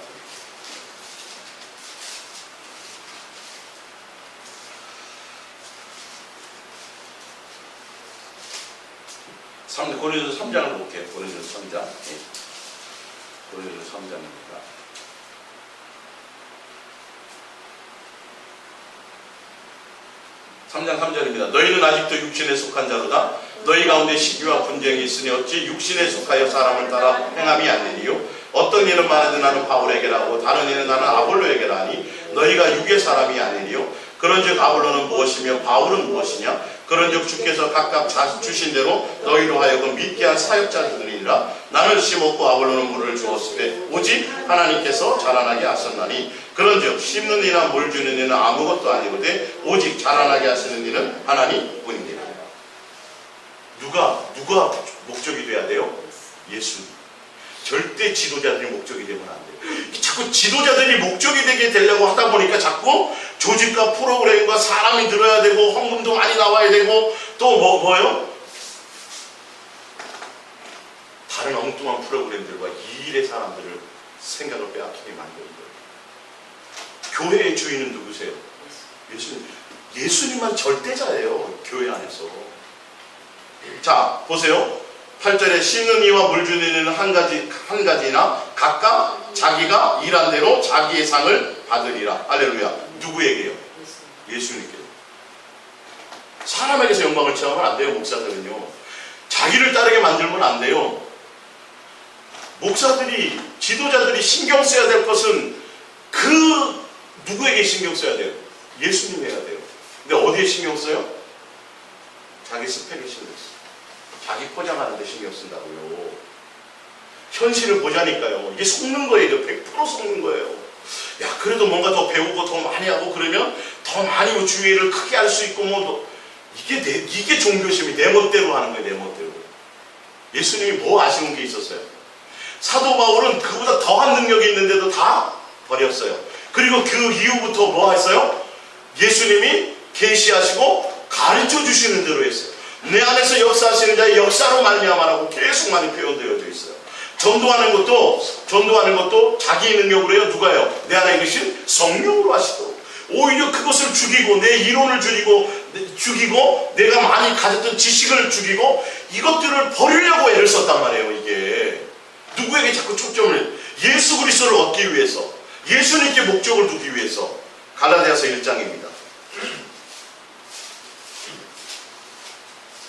고린도전서 3장을 볼게요. 고린도전서 3장. 예. 고린도전서 3장입니다. 3장 3절입니다. 너희는 아직도 육신에 속한 자로다. 너희 가운데 시기와 분쟁이 있으니 어찌 육신에 속하여 사람을 따라 행함이 아니니요. 어떤 이는 말하되 나는 바울에게라 하고 다른 이는 나는 아볼로에게라 하니 너희가 육의 사람이 아니니요. 그런즉 아볼로는 무엇이며 바울은 무엇이냐. 그런즉 주께서 각각 주신 대로 너희로 하여금 믿게 한 사역자들이니라. 나는 심었고 아볼로는 물을 주었을 때 오직 하나님께서 자라나게 하셨나니 그런즉 심는 이나 물 주는 이는 아무것도 아니거든 오직 자라나게 하시는 이는 하나님뿐이니라. 누가 목적이 돼야 돼요? 예수님. 절대 지도자들이 목적이 되면 안 돼요. 자꾸 지도자들이 목적이 되게 되려고 하다 보니까 자꾸 조직과 프로그램과 사람이 늘어야 되고 헌금도 많이 나와야 되고 또 뭐요? 다른 엉뚱한 프로그램들과 이 일의 사람들을 생각을 빼앗기게 만드는 거예요. 교회의 주인은 누구세요? 예수님. 예수님만 절대자예요. 교회 안에서. 자, 보세요. 8절에 심는 이와 물 주는 이는 한 가지나 각각 자기가 일한 대로 자기의 상을 받으리라. 할렐루야. 누구에게요? 예수님께요. 사람에게서 영광을 체험하면 안 돼요. 목사들은요. 자기를 따르게 만들면 안 돼요. 목사들이, 지도자들이 신경 써야 될 것은 누구에게 신경 써야 돼요? 예수님 해야 돼요. 근데 어디에 신경 써요? 자기 스펙에 신경 써요. 자기 포장하는 데 신경 쓴다고요. 현실을 보자니까요. 이게 속는 거예요. 100% 속는 거예요. 야, 그래도 뭔가 더 배우고 더 많이 하고 그러면 더 많이 주의를 크게 할 수 있고 이게 종교심이 내 멋대로 하는 거예요. 내 멋대로. 예수님이 뭐 아쉬운 게 있었어요? 사도 바울은 그보다 더한 능력이 있는데도 다 버렸어요. 그리고 그 이후부터 뭐 했어요? 예수님이 계시하시고 가르쳐 주시는 대로 했어요. 내 안에서 역사하시는 자의 역사로 말미암아라고 계속 많이 표현되어져 있어요. 전도하는 것도 자기 능력으로 해요. 누가요? 내 안에 계신 성령으로 하시도록. 오히려 그것을 죽이고 내 이론을 죽이고 내가 많이 가졌던 지식을 죽이고 이것들을 버리려고 애를 썼단 말이에요. 이게 누구에게 자꾸 초점을, 예수 그리스도를 얻기 위해서, 예수님께 목적을 두기 위해서. 갈라디아서 1장입니다.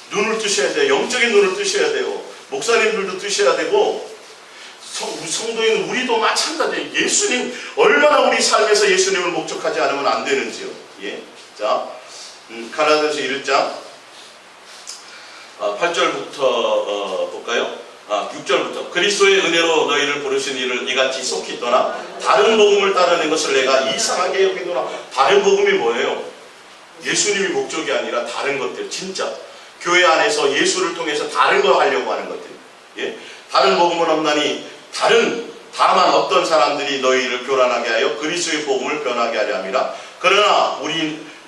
눈을 뜨셔야 돼요. 영적인 눈을 뜨셔야 돼요. 목사님들도 뜨셔야 되고 성도인 우리도 마찬가지예요. 예수님, 얼마나 우리 삶에서 예수님을 목적하지 않으면 안 되는지요. 예. 자, 갈라디아서 1장 8절부터 볼까요? 6절부터 그리스도의 은혜로 너희를 부르신 이를 이같이 속히 떠나 다른 복음을 따르는 것을 내가 이상하게 여기노라. 다른 복음이 뭐예요? 예수님이 목적이 아니라 다른 것들, 진짜 교회 안에서 예수를 통해서 다른 거 하려고 하는 것들. 예? 다른 복음은 없나니 다만 어떤 사람들이 너희를 교란하게 하여 그리스도의 복음을 변하게 하려 함이라. 그러나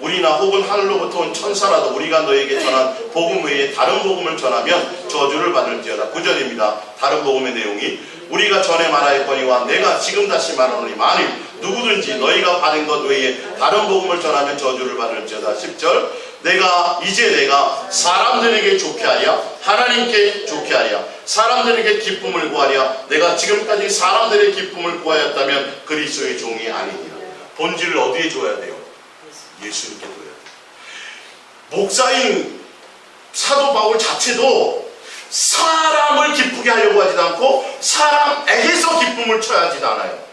우리나 혹은 하늘로부터 온 천사라도 우리가 너에게 전한 복음 외에 다른 복음을 전하면 저주를 받을지어다. 9절입니다. 다른 복음의 내용이 우리가 전에 말하였거니와 내가 지금 다시 말하노니 만일 누구든지 너희가 받은 것 외에 다른 복음을 전하면 저주를 받을지어다. 10절 내가 사람들에게 좋게 하랴 하나님께 좋게 하랴 사람들에게 기쁨을 구하랴 내가 지금까지 사람들의 기쁨을 구하였다면 그리스도의 종이 아니니라. 본질을 어디에 줘야 돼요? 예수님께 줘야 돼요. 목사인 사도 바울 자체도 사람을 기쁘게 하려고 하지도 않고 사람에게서 기쁨을 쳐야지도 않아요.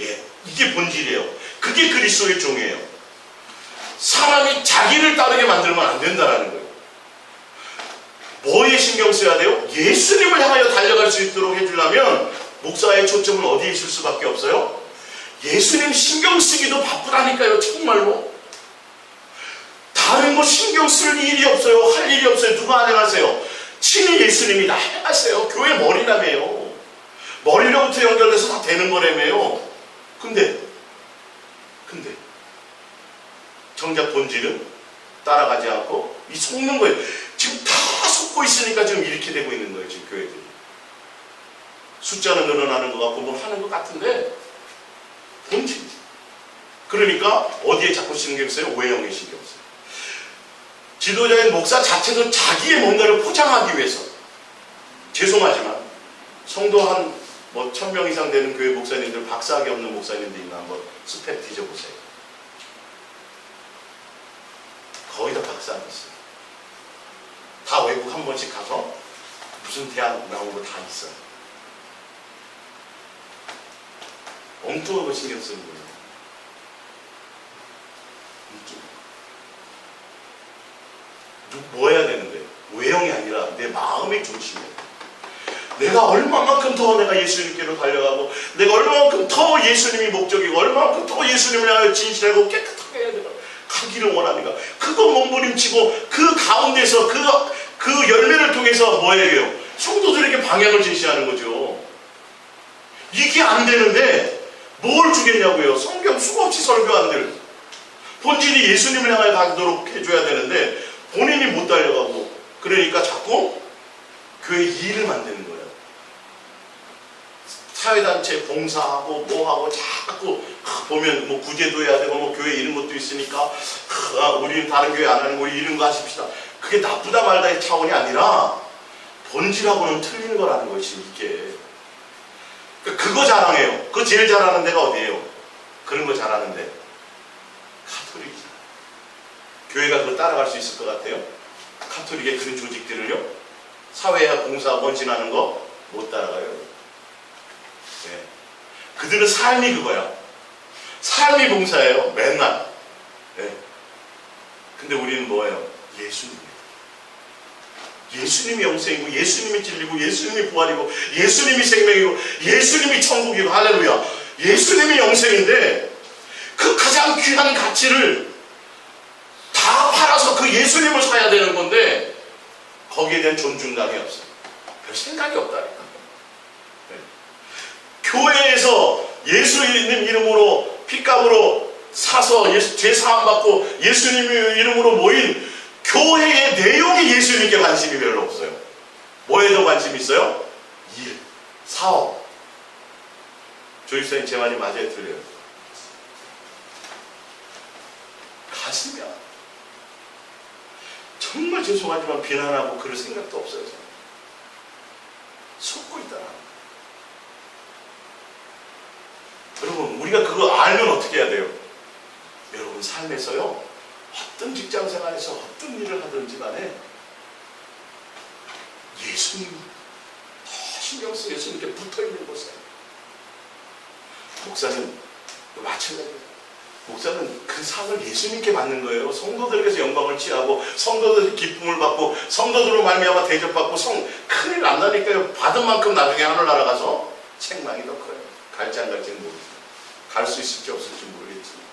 예, 이게 본질이에요. 그게 그리스도의 종이에요. 사람이 자기를 따르게 만들면 안 된다는 거예요. 뭐에 신경 써야 돼요? 예수님을 향하여 달려갈 수 있도록 해주려면 목사의 초점은 어디에 있을 수밖에 없어요? 예수님 신경 쓰기도 바쁘다니까요. 정말로. 다른 거 신경 쓸 일이 없어요. 할 일이 없어요. 누가 안 행하세요? 친히 예수님이 다 행하세요. 교회 머리라며요. 머리로부터 연결돼서 다 되는 거라며요. 근데 정작 본질은 따라가지 않고 이 속는 거예요. 지금 다 속고 있으니까 지금 이렇게 되고 있는 거예요. 지금 교회들이. 숫자는 늘어나는 것 같고 뭐 하는 것 같은데 본질. 그러니까 어디에 자꾸 신경 써요? 외형에 신경 써요. 지도자인 목사 자체도 자기의 뭔가를 포장하기 위해서. 죄송하지만 성도 한 1000명 이상 되는 교회 목사님들, 박사학위 없는 목사님들 있나 한번 스펙 뒤져보세요. 거의 다 박사 안 있어요. 다 외국 한 번씩 가서 무슨 대학 나온 거 다 있어요. 엉뚱한 거 신경 쓰는 거예요. 뭐 해야 되는데? 외형이 아니라 내 마음의 중심이에요. 내가 얼마만큼 더 내가 예수님께로 달려가고 내가 얼마만큼 더 예수님이 목적이고 얼마만큼 더 예수님을 향하여 진실하고 깨끗하게 해야 되나 가기를 원하는가. 그거 몸부림치고 그 가운데서 그 열매를 통해서 뭐 해요? 성도들에게 방향을 제시하는 거죠. 이게 안 되는데 뭘 주겠냐고요. 성경 수없이 설교한들 본질이 예수님을 향하여 가도록 해줘야 되는데 본인이 못 달려가고 그러니까 자꾸 교회 일을 만드는 거예요. 사회단체 봉사하고 뭐하고 자꾸 보면 뭐 구제도 해야 되고 뭐 교회 이런 것도 있으니까 우리는 다른 교회 안 하는 거 우리 이런 거 하십시다. 그게 나쁘다 말다의 차원이 아니라 본질하고는 틀린 거라는 것이 이게. 그거 자랑해요. 그거 제일 잘하는 데가 어디예요? 그런 거 잘하는데 카톨릭이잖아요. 교회가 그거 따라갈 수 있을 것 같아요? 카톨릭의 그런 조직들을요? 사회에 봉사 헌신하는 거 못 따라가요. 네. 그들은 삶이 그거야. 삶이 봉사예요. 맨날. 네. 근데 우리는 뭐예요? 예수님이에요. 예수님이 영생이고 예수님이 진리고 예수님이 부활이고 예수님이 생명이고 예수님이 천국이고 할렐루야. 예수님이 영생인데 그 가장 귀한 가치를 다 팔아서 그 예수님을 사야 되는 건데 거기에 대한 존중감이 없어요. 별 생각이 없다니까. 네. 교회에서 예수님 이름으로 핏값으로 사서 죄 사함 받고 예수님 이름으로 모인 교회의 내용이 예수님께 관심이 별로 없어요. 뭐에 더 관심이 있어요? 일, 사업. 조입사님 제 말이 맞아요? 틀려요? 가슴이 아파요. 정말 죄송하지만 비난하고 그럴 생각도 없어요. 저는. 속고 있다. 여러분 우리가 그거 알면 어떻게 해야 돼요? 여러분 삶에서요 어떤 직장생활에서 어떤 일을 하든지 간에 예수님 더 신경 쓰고 예수님께 붙어있는 곳에 목사는 마찬가지예요. 목사는 그 상을 예수님께 받는 거예요. 성도들에게서 영광을 취하고 성도들의 기쁨을 받고 성도들로 말미암아 대접받고 큰일 난다니까요. 받은 만큼 나중에 하늘나라 가서 책망이 더 커요. 갈지 안 갈지는 모르겠어요. 갈 수 있을지 없을지 모르겠지만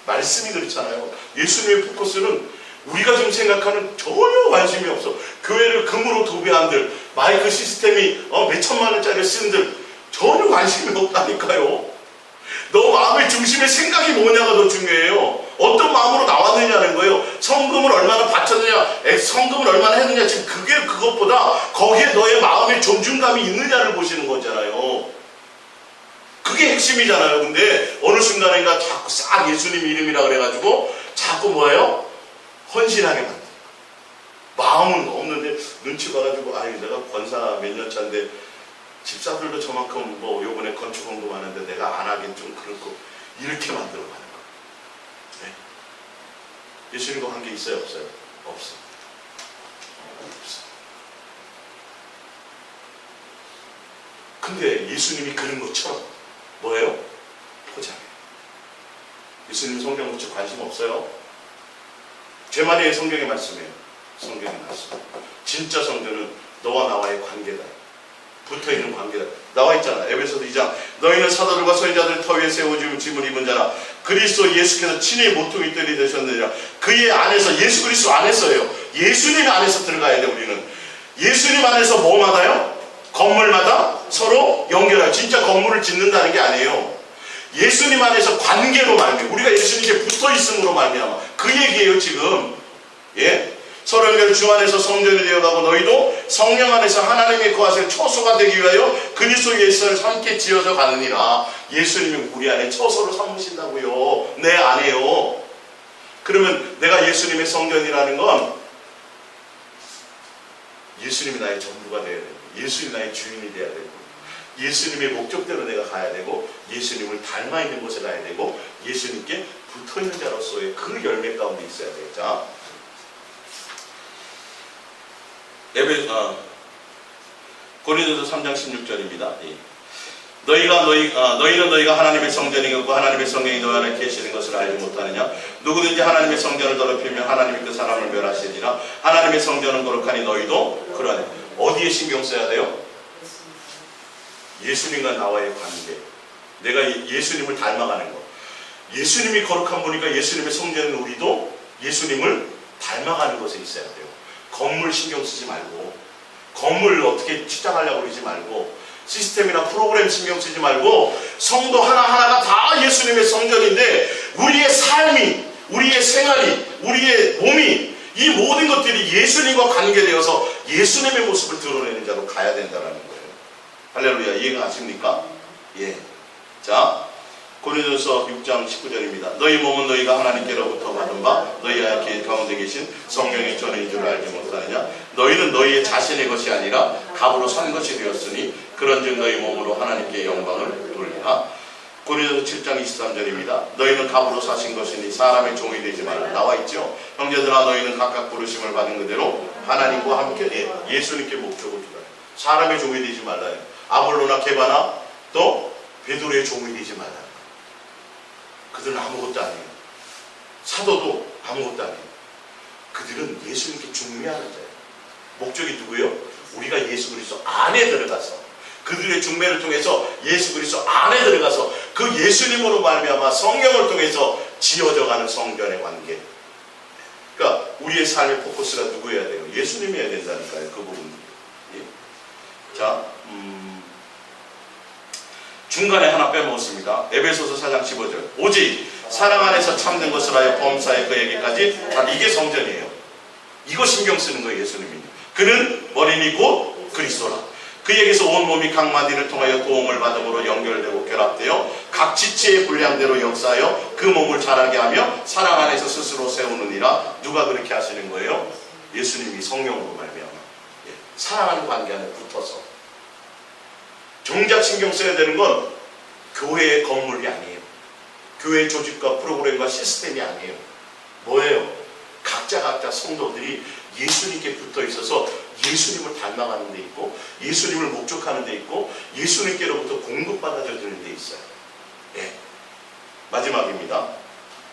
말씀이 그렇잖아요. 예수님의 포커스는 우리가 지금 생각하는 전혀 관심이 없어. 교회를 금으로 도배한들 마이크 시스템이 몇천만 원짜리 쓴들 전혀 관심이 없다니까요. 너 마음의 중심의 생각이 뭐냐가 더 중요해요. 어떤 마음으로 나왔느냐는 거예요. 성금을 얼마나 바쳤느냐, 성금을 얼마나 했느냐, 지금 그게 그것보다 거기에 너의 마음의 존중감이 있느냐를 보시는 거잖아요. 그게 핵심이잖아요. 근데 어느 순간인가 자꾸 싹 예수님 이름이라 그래가지고 자꾸 뭐예요? 헌신하게 만들어. 마음은 없는데 눈치 봐가지고 아니 내가 권사 몇 년 차인데 집사들도 저만큼 뭐 요번에 건축 공부하는데 내가 안 하긴 좀 그렇고 이렇게 만들어가는 거예요. 네. 예수님과 관계 있어요? 없어요? 없어. 없어. 예수님이 그런 것처럼 뭐예요? 포장해. 예수님 성경 묻지 관심 없어요? 제 말이 성경의 말씀이에요. 성경의 말씀. 진짜 성전은 너와 나와의 관계다. 붙어있는 관계다. 나와 있잖아. 에베소서 2장. 너희는 사도들과 선지자들 터 위에 세워진 짐을 입은 자라. 그리스도 예수께서 친히 모퉁이 뜰이 되셨느니라. 그의 안에서, 예수 그리스도 안에서예요. 예수님 안에서 들어가야 돼. 우리는 예수님 안에서 뭐마다요? 건물마다 서로 연결해요. 진짜 건물을 짓는다는 게 아니에요. 예수님 안에서 관계로 말미암아, 우리가 예수님께 붙어있음으로 말미암아, 그 얘기예요 지금. 예? 서로 연결 주 안에서 성전이 되어가고 너희도 성령 안에서 하나님의 거하실 처소가 되기 위하여 그리스도 예수를 함께 지어져 가느니라. 예수님이 우리 안에 처소로 삼으신다고요. 내 안에요. 그러면 내가 예수님의 성전이라는 건 예수님이 나의 전부가 되어야 되고, 예수님이 나의 주인이 되어야 되고, 예수님의 목적대로 내가 가야 되고, 예수님을 닮아 있는 곳에 가야 되고, 예수님께 붙어있는 자로서의 그 열매 가운데 있어야 돼요. 자, 고린도서 3장 16절입니다. 너희는 너희가 하나님의 성전이고 하나님의 성령이 너희 안에 계시는 것을 알지 못하느냐? 누구든지 하나님의 성전을 더럽히면 하나님이 그 사람을 멸하시니라. 하나님의 성전은 거룩하니 너희도 그러하니. 어디에 신경 써야 돼요? 예수님과 나와의 관계. 내가 예수님을 닮아가는 거. 예수님이 거룩한 분이니까 예수님의 성전은 우리도 예수님을 닮아가는 것에 있어야 돼요. 건물 신경 쓰지 말고, 건물을 어떻게 치장하려고 그러지 말고, 시스템이나 프로그램 신경 쓰지 말고, 성도 하나하나가 다 예수님의 성전인데 우리의 삶이, 우리의 생활이, 우리의 몸이, 이 모든 것들이 예수님과 관계되어서 예수님의 모습을 드러내는 자로 가야 된다는 거예요. 할렐루야. 이해가 가십니까? 예. 자, 고린도서 6장 19절입니다. 너희 몸은 너희가 하나님께로부터 받은 바 너희 가운데 계신 성령의 전인 줄 알지 못하느냐? 너희는 너희의 자신의 것이 아니라 값으로 산 것이 되었으니 그런즉 너희 몸으로 하나님께 영광을 돌리라. 고린도서 7장 23절입니다. 너희는 값으로 사신 것이니 사람의 종이 되지 말라. 나와 있죠. 형제들아 너희는 각각 부르심을 받은 그대로 하나님과 함께 예수님께 목적을 두라. 사람의 종이 되지 말라요. 아볼로나 게바나 또 베드로의 종이 되지 말라. 그들은 아무것도 아니에요. 사도도 아무것도 아니에요. 그들은 예수님께 중매하는 자예요. 목적이 누구예요? 우리가 예수 그리스도 안에 들어가서 그들의 중매를 통해서 예수 그리스도 안에 들어가서 그 예수님으로 말미암아 성령을 통해서 지어져가는 성전의 관계. 그러니까 우리의 삶의 포커스가 누구여야 돼요? 예수님이어야 된다니까요. 그 부분들이. 예. 자, 중간에 하나 빼먹었습니다. 에베소서 4장 15절. 오직 사랑 안에서 참된 것을 하여 범사에 그에게까지 다 이게 성전이에요. 이거 신경 쓰는 거예요. 예수님이. 그는 머리니 곧 그리스도라. 그에게서 온 몸이 각 마디를 통하여 도움을 받음으로 연결되고 결합되어 각 지체의 분량대로 역사하여 그 몸을 자라게 하며 사랑 안에서 스스로 세우느니라. 누가 그렇게 하시는 거예요? 예수님이 성령으로 말미암아. 예. 사랑하는 관계 안에 붙어서. 정작 신경 써야 되는 건 교회의 건물이 아니에요. 교회 조직과 프로그램과 시스템이 아니에요. 뭐예요? 각자 성도들이 예수님께 붙어 있어서 예수님을 닮아가는 데 있고, 예수님을 목적하는 데 있고, 예수님께로부터 공급받아들이는 데 있어요. 예. 마지막입니다.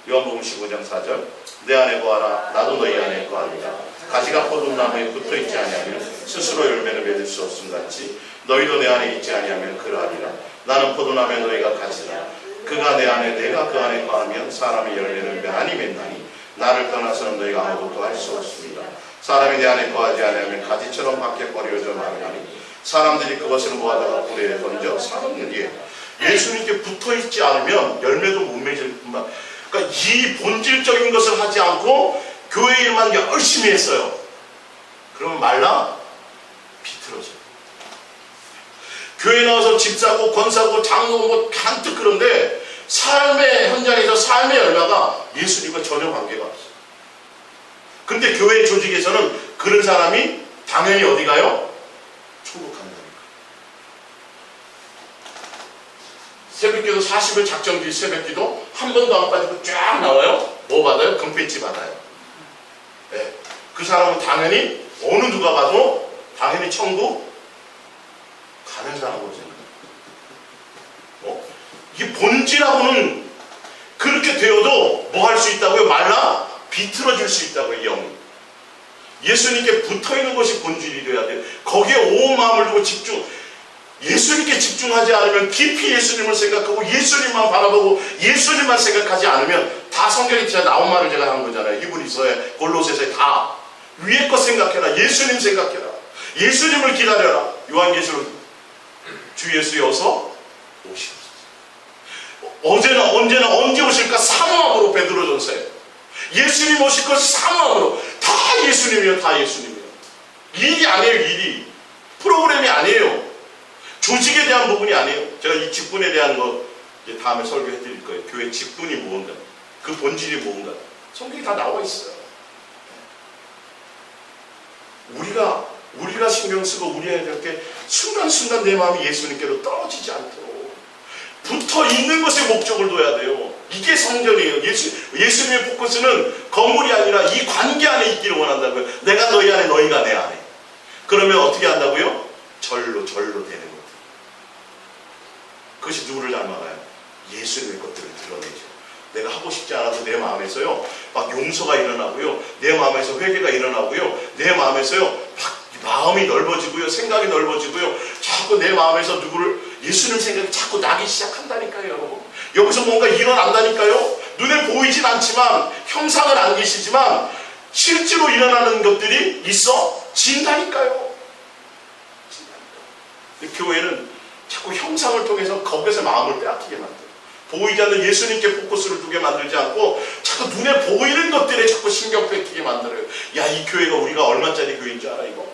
요한복음 15장 4절. 내 안에 거하라 나도 너희 안에 거하리라. 가지가 포도나무에 붙어있지 아니하면 스스로 열매를 맺을 수 없음 같이 너희도 내 안에 있지 아니하면 그러하리라. 나는 포도나무에 너희가 가지라. 그가 내 안에 내가 그 안에 거하면 사람의 열매를 많이 맺나니 나를 떠나서는 너희가 아무것도 할 수 없습니다. 사람이 내 안에 거하지 아니하면 가지처럼 밖에 버려져 마르나니 사람들이 그것을 모아다가 불에 던져 사먹느니에. 예수님께 붙어있지 않으면 열매도 못 맺을 뿐만. 그러니까 이 본질적인 것을 하지 않고 교회 일만 열심히 했어요. 그러면 말라? 비틀어져. 교회 나와서 집 사고 권 사고 장로 뭐 잔뜩 그런데 삶의 현장에서 삶의 열매가 예수님과 전혀 관계가 없어요. 근데 교회 조직에서는 그런 사람이 당연히 어디 가요? 천국 간다니까. 새벽기도 40일 작정기 새벽기도 한 번도 안 빠지고 쫙 나와요. 뭐 받아요? 금배지 받아요. 네. 그 사람은 당연히 어느 누가 봐도 당연히 천국 가는 사람으로 생각해요. 이 본질하고는 그렇게 되어도 뭐 할 수 있다고요? 말라 비틀어질 수 있다고요. 영이. 예수님께 붙어있는 것이 본질이 되어야 돼요. 거기에 온 마음을 두고 예수님께 집중하지 않으면, 깊이 예수님을 생각하고 예수님만 바라보고 예수님만 생각하지 않으면, 다 성경에 진짜 나온 말을 제가 한 거잖아요. 히브리서에, 골로새서에 다 위에 것 생각해라. 예수님 생각해라. 예수님을 기다려라. 요한계시록 주 예수여 어서 오시옵소서. 어제나 언제나 언제 오실까 사모함으로. 베드로전서에 예수님 오실 것을 사모함으로. 다 예수님이요. 다 예수님이요. 일이 아니에요. 일이. 프로그램이 아니에요. 조직에 대한 부분이 아니에요. 제가 이 직분에 대한 거 이제 다음에 설교해 드릴 거예요. 교회 직분이 무언가, 그 본질이 무언가, 성경이 다 나와 있어요. 우리가 신경 쓰고 우리가 이렇게 순간순간 내 마음이 예수님께로 떨어지지 않도록 붙어 있는 것에 목적을 둬야 돼요. 이게 성전이에요. 예수님의 포커스는 건물이 아니라 이 관계 안에 있기를 원한다고요. 내가 너희 안에, 너희가 내 안에. 그러면 어떻게 한다고요? 절로 되는 것. 그것이 누구를 닮아가요? 예수님의 것들을 드러내죠. 내가 하고 싶지 않아도 내 마음에서요, 막 용서가 일어나고요, 내 마음에서 회개가 일어나고요, 내 마음에서요, 막 마음이 넓어지고요, 생각이 넓어지고요, 자꾸 내 마음에서 예수님 생각이 자꾸 나기 시작한다니까요, 여러분. 여기서 뭔가 일어난다니까요. 눈에 보이진 않지만, 형상을 안기시지만, 실제로 일어나는 것들이 있어진다니까요. 근데 교회는 자꾸 형상을 통해서 거기서 마음을 빼앗기게 만들어요. 보이지 않는 예수님께 포커스를 두게 만들지 않고 자꾸 눈에 보이는 것들에 자꾸 신경 뺏기게 만들어요. 야, 이 교회가 우리가 얼마짜리 교회인 줄 알아 이거?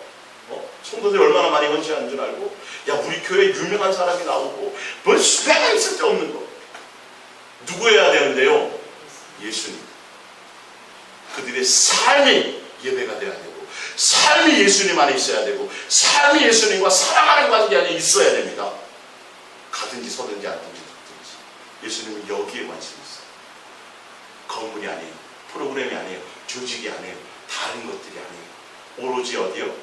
성도들이 얼마나 많이 헌신하는 줄 알고? 야, 우리 교회에 유명한 사람이 나오고 뭔 수배가 있을 데 없는 거. 누구여야 되는데요? 예수님. 그들의 삶이 예배가 돼야 되고, 삶이 예수님 안에 있어야 되고, 삶이 예수님과 사랑하는 관계 안에 있어야 됩니다. 가든지 서든지 앉든지 든지. 예수님은 여기에 관심이 있어요. 건물이 아니에요. 프로그램이 아니에요. 조직이 아니에요. 다른 것들이 아니에요. 오로지 어디요?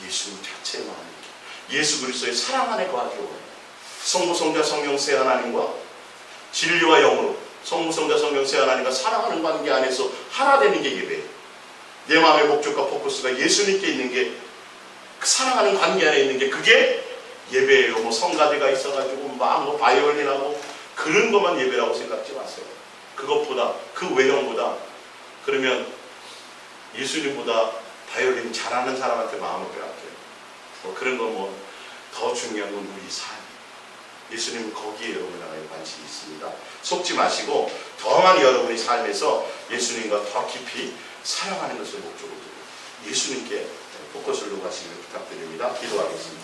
예수님 자체의 마음이에요. 예수 그리스도의 사랑 안에 거하기로 해요. 성부, 성자, 성령 세 하나님과 진리와 영으로 성부, 성자, 성령 세 하나님과 사랑하는 관계 안에서 하나 되는 게 예배예요. 내 마음의 목적과 포커스가 예수님께 있는 게, 그 사랑하는 관계 안에 있는 게, 그게 예배예요. 뭐 성가대가 있어가지고 막 바이올린하고 그런 것만 예배라고 생각하지 마세요. 그것보다, 그 외형보다, 그러면 예수님보다 바이올린 잘하는 사람한테 마음을 빼앗겨요. 그런 거 더 중요한 건 우리 삶. 예수님은 거기에 여러분의 관심이 있습니다. 속지 마시고 더 많이 여러분의 삶에서 예수님과 더 깊이 사랑하는 것을 목적으로 두고 예수님께 포커스를 두고 하시길 부탁드립니다. 기도하겠습니다.